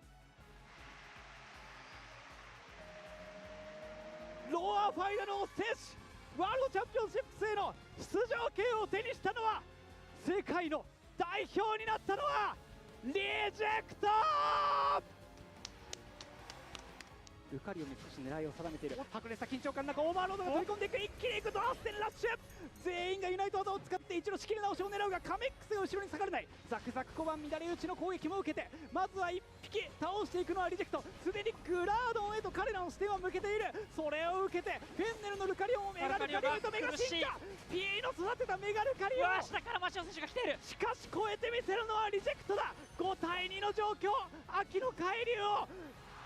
ロアファイナルを制し、ワールドチャンピオンシップへの出場権を手にしたのは、世界の代表になったのはリジェクト。ルカリオに少し狙いを定めている。白熱した緊張感の中、オーバーロードが飛び込んでいく。一気にいくドラステンラッシュ。全員がユナイト技を使って一度仕切り直しを狙うが、カメックスが後ろに下がれない。ザクザク小判乱れ打ちの攻撃も受けて、まずは1匹倒していくのはリジェクト。すでにグラードンへと彼らの視点は向けている。それを受けてフェンネルのルカリオンをメガルカリオンとメガ進化。P の育てたメガルカリオン。下からマシオ選手が来ている。しかし超えてみせるのはリジェクトだ。5対2の状況。秋の海流を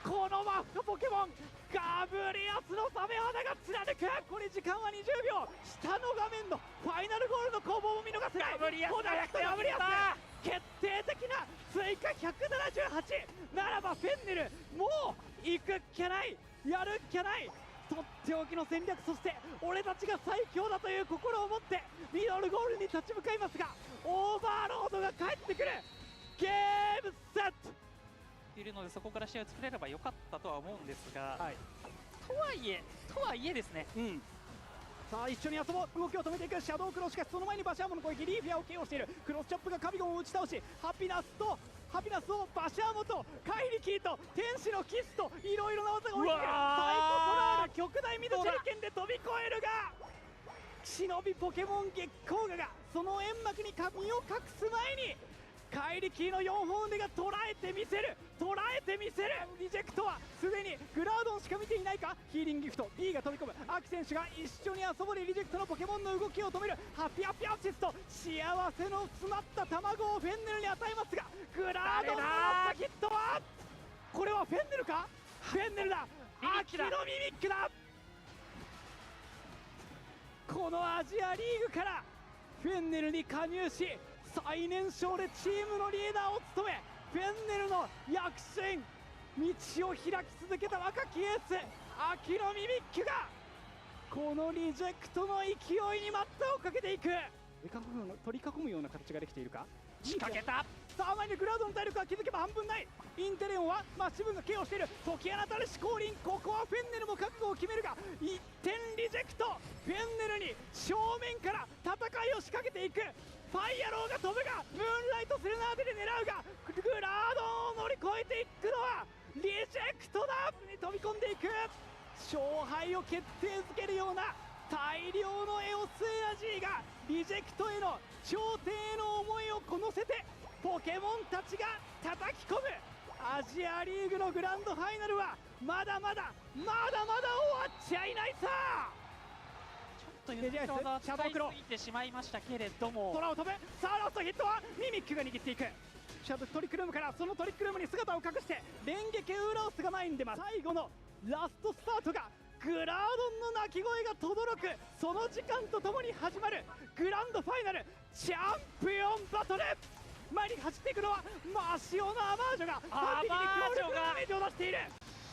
このマフカポケモンガブリアスのサメ肌が貫く。これ時間は20秒。下の画面のファイナルゴールの攻防も見逃せない。ガブリアスガブリアス決定的な追加178ならばフェンネルもう行くっきゃない、やるっきゃない。とっておきの戦略、そして俺たちが最強だという心を持ってミドルゴールに立ち向かいますが、オーバーロードが帰ってくる。ゲームセットいるので、そこから試合を作れればよかったとは思うんですが、とはいえですね、さあ一緒に遊ぼう。動きを止めていくシャドウクロー。しかしその前にバシャーモの攻撃、リーフィアを KO している。クロスチョップがカビゴンを打ち倒し、ハピナスをバシャーモとカイリキーと天使のキスといろいろな技が降りてくる。サイコトラール極大ミド手裏剣で飛び越えるが、忍びポケモン月光河がその煙幕に身を隠す前に怪力の4本腕が捉えてみせる。リジェクトはすでにグラードンしか見ていないか。ヒーリングギフト B が飛び込む。アキ選手が一緒に遊ぼうでリジェクトのポケモンの動きを止める。ハピアピアシスト、幸せの詰まった卵をフェンネルに与えますが、グラードンのラストヒットはこれはフェンネルか。フェンネルだ。秋のミミックだ。このアジアリーグからフェンネルに加入し、最年少でチームのリーダーを務め、フェンネルの躍進、道を開き続けた若きエース秋のミミックがこのリジェクトの勢いに待ったをかけていく。取り囲むような形ができているか。仕掛けた。さあ前にグラウドの体力は気づけば半分ない。インテレオンはマッシブがケアをしている。解き放たれ思考輪、ここはフェンネルも覚悟を決めるが1点リジェクト。フェンネルに正面から戦いを仕掛けていく。ファイアローが飛ぶがムーンライトセレナーデで狙うがグラードンを乗り越えていくのはリジェクトだ。に飛び込んでいく。勝敗を決定づけるような大量のエオスエナジーがリジェクトへの頂点への思いをこのせてポケモンたちが叩き込む。アジアリーグのグランドファイナルはまだまだ終わっちゃいないさ。ちょっと予想が使いすぎてしまいましたけれども、空を飛ぶ。さあラストヒットはミミックが握っていく。シャドウトリックルームからそのトリックルームに姿を隠して連撃ウーラオスが前に出ます。最後のラストスタートがグラードンの鳴き声が轟く。その時間とともに始まるグランドファイナルチャンピオンバトル。前に走っていくのはマシオのアマージョが3匹に強力なダメージを出している。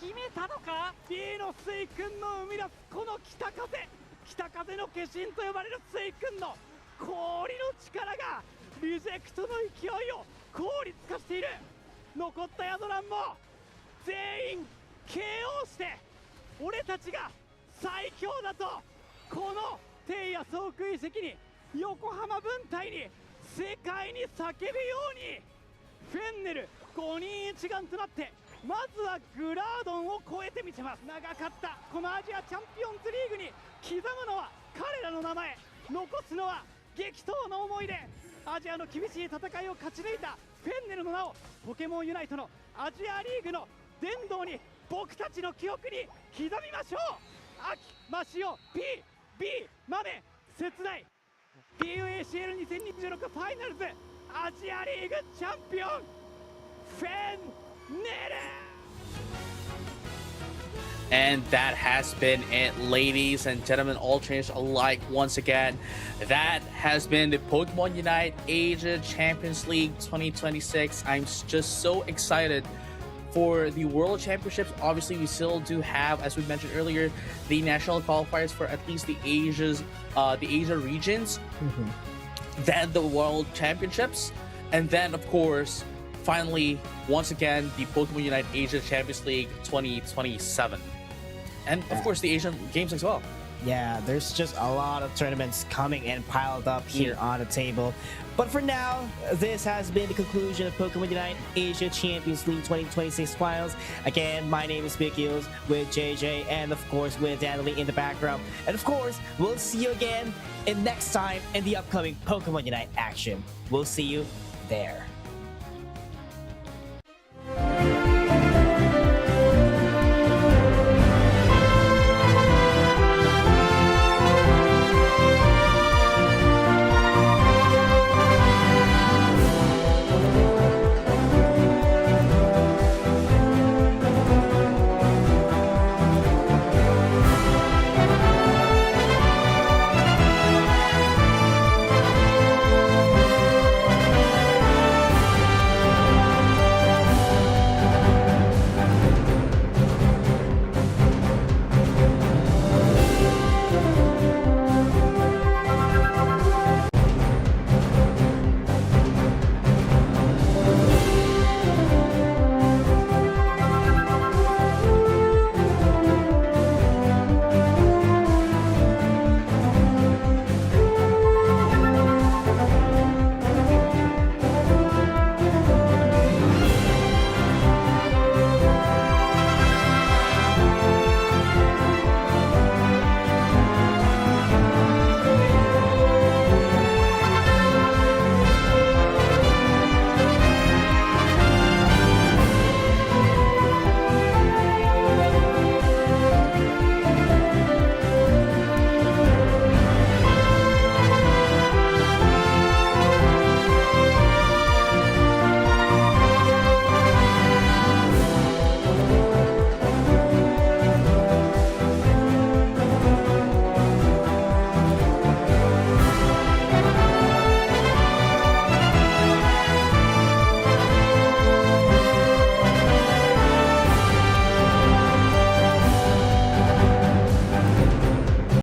決めたのか。 D のスイ君の生み出すこの北風の化身と呼ばれるスイ君の氷の力がリジェクトの勢いを効率化している。残ったヤドランも全員 KO して俺たちが最強だとこのテイヤ総空遺跡に横浜分隊に世界に叫ぶようにフェンネル5人一丸となってまずはグラードンを超えてみせます。長かったこのアジアチャンピオンズリーグに刻むのは彼らの名前、残すのは激闘の思い出。アジアの厳しい戦いを勝ち抜いたフェンネルの名をポケモンユナイトのアジアリーグの殿堂に僕たちの記憶に刻みましょう。秋マシオ PB 豆切ない PUACL2026 ファイナルズアジアリーグチャンピオンフェンネル。 And that has been it, ladies and gentlemen, all trainers alike. Once again, that has been the Pokemon Unite Asia Champions League 2026. I'm just so excited for the World Championships. Obviously, we still do have, as we mentioned earlier, the national qualifiers for at least the Asia regions, then the World Championships, and then, of course, finally, once again, the Pokemon Unite Asia Champions League 2027. And of course, the Asian Games as well. Yeah, there's just a lot of tournaments coming and piled up here on the table. But for now, this has been the conclusion of Pokemon Unite Asia Champions League 2026 Finals. Again, my name is Big Heels with JJ and of course with Natalie in the background. And of course, we'll see you again in next time in the upcoming Pokemon Unite action. We'll see you there.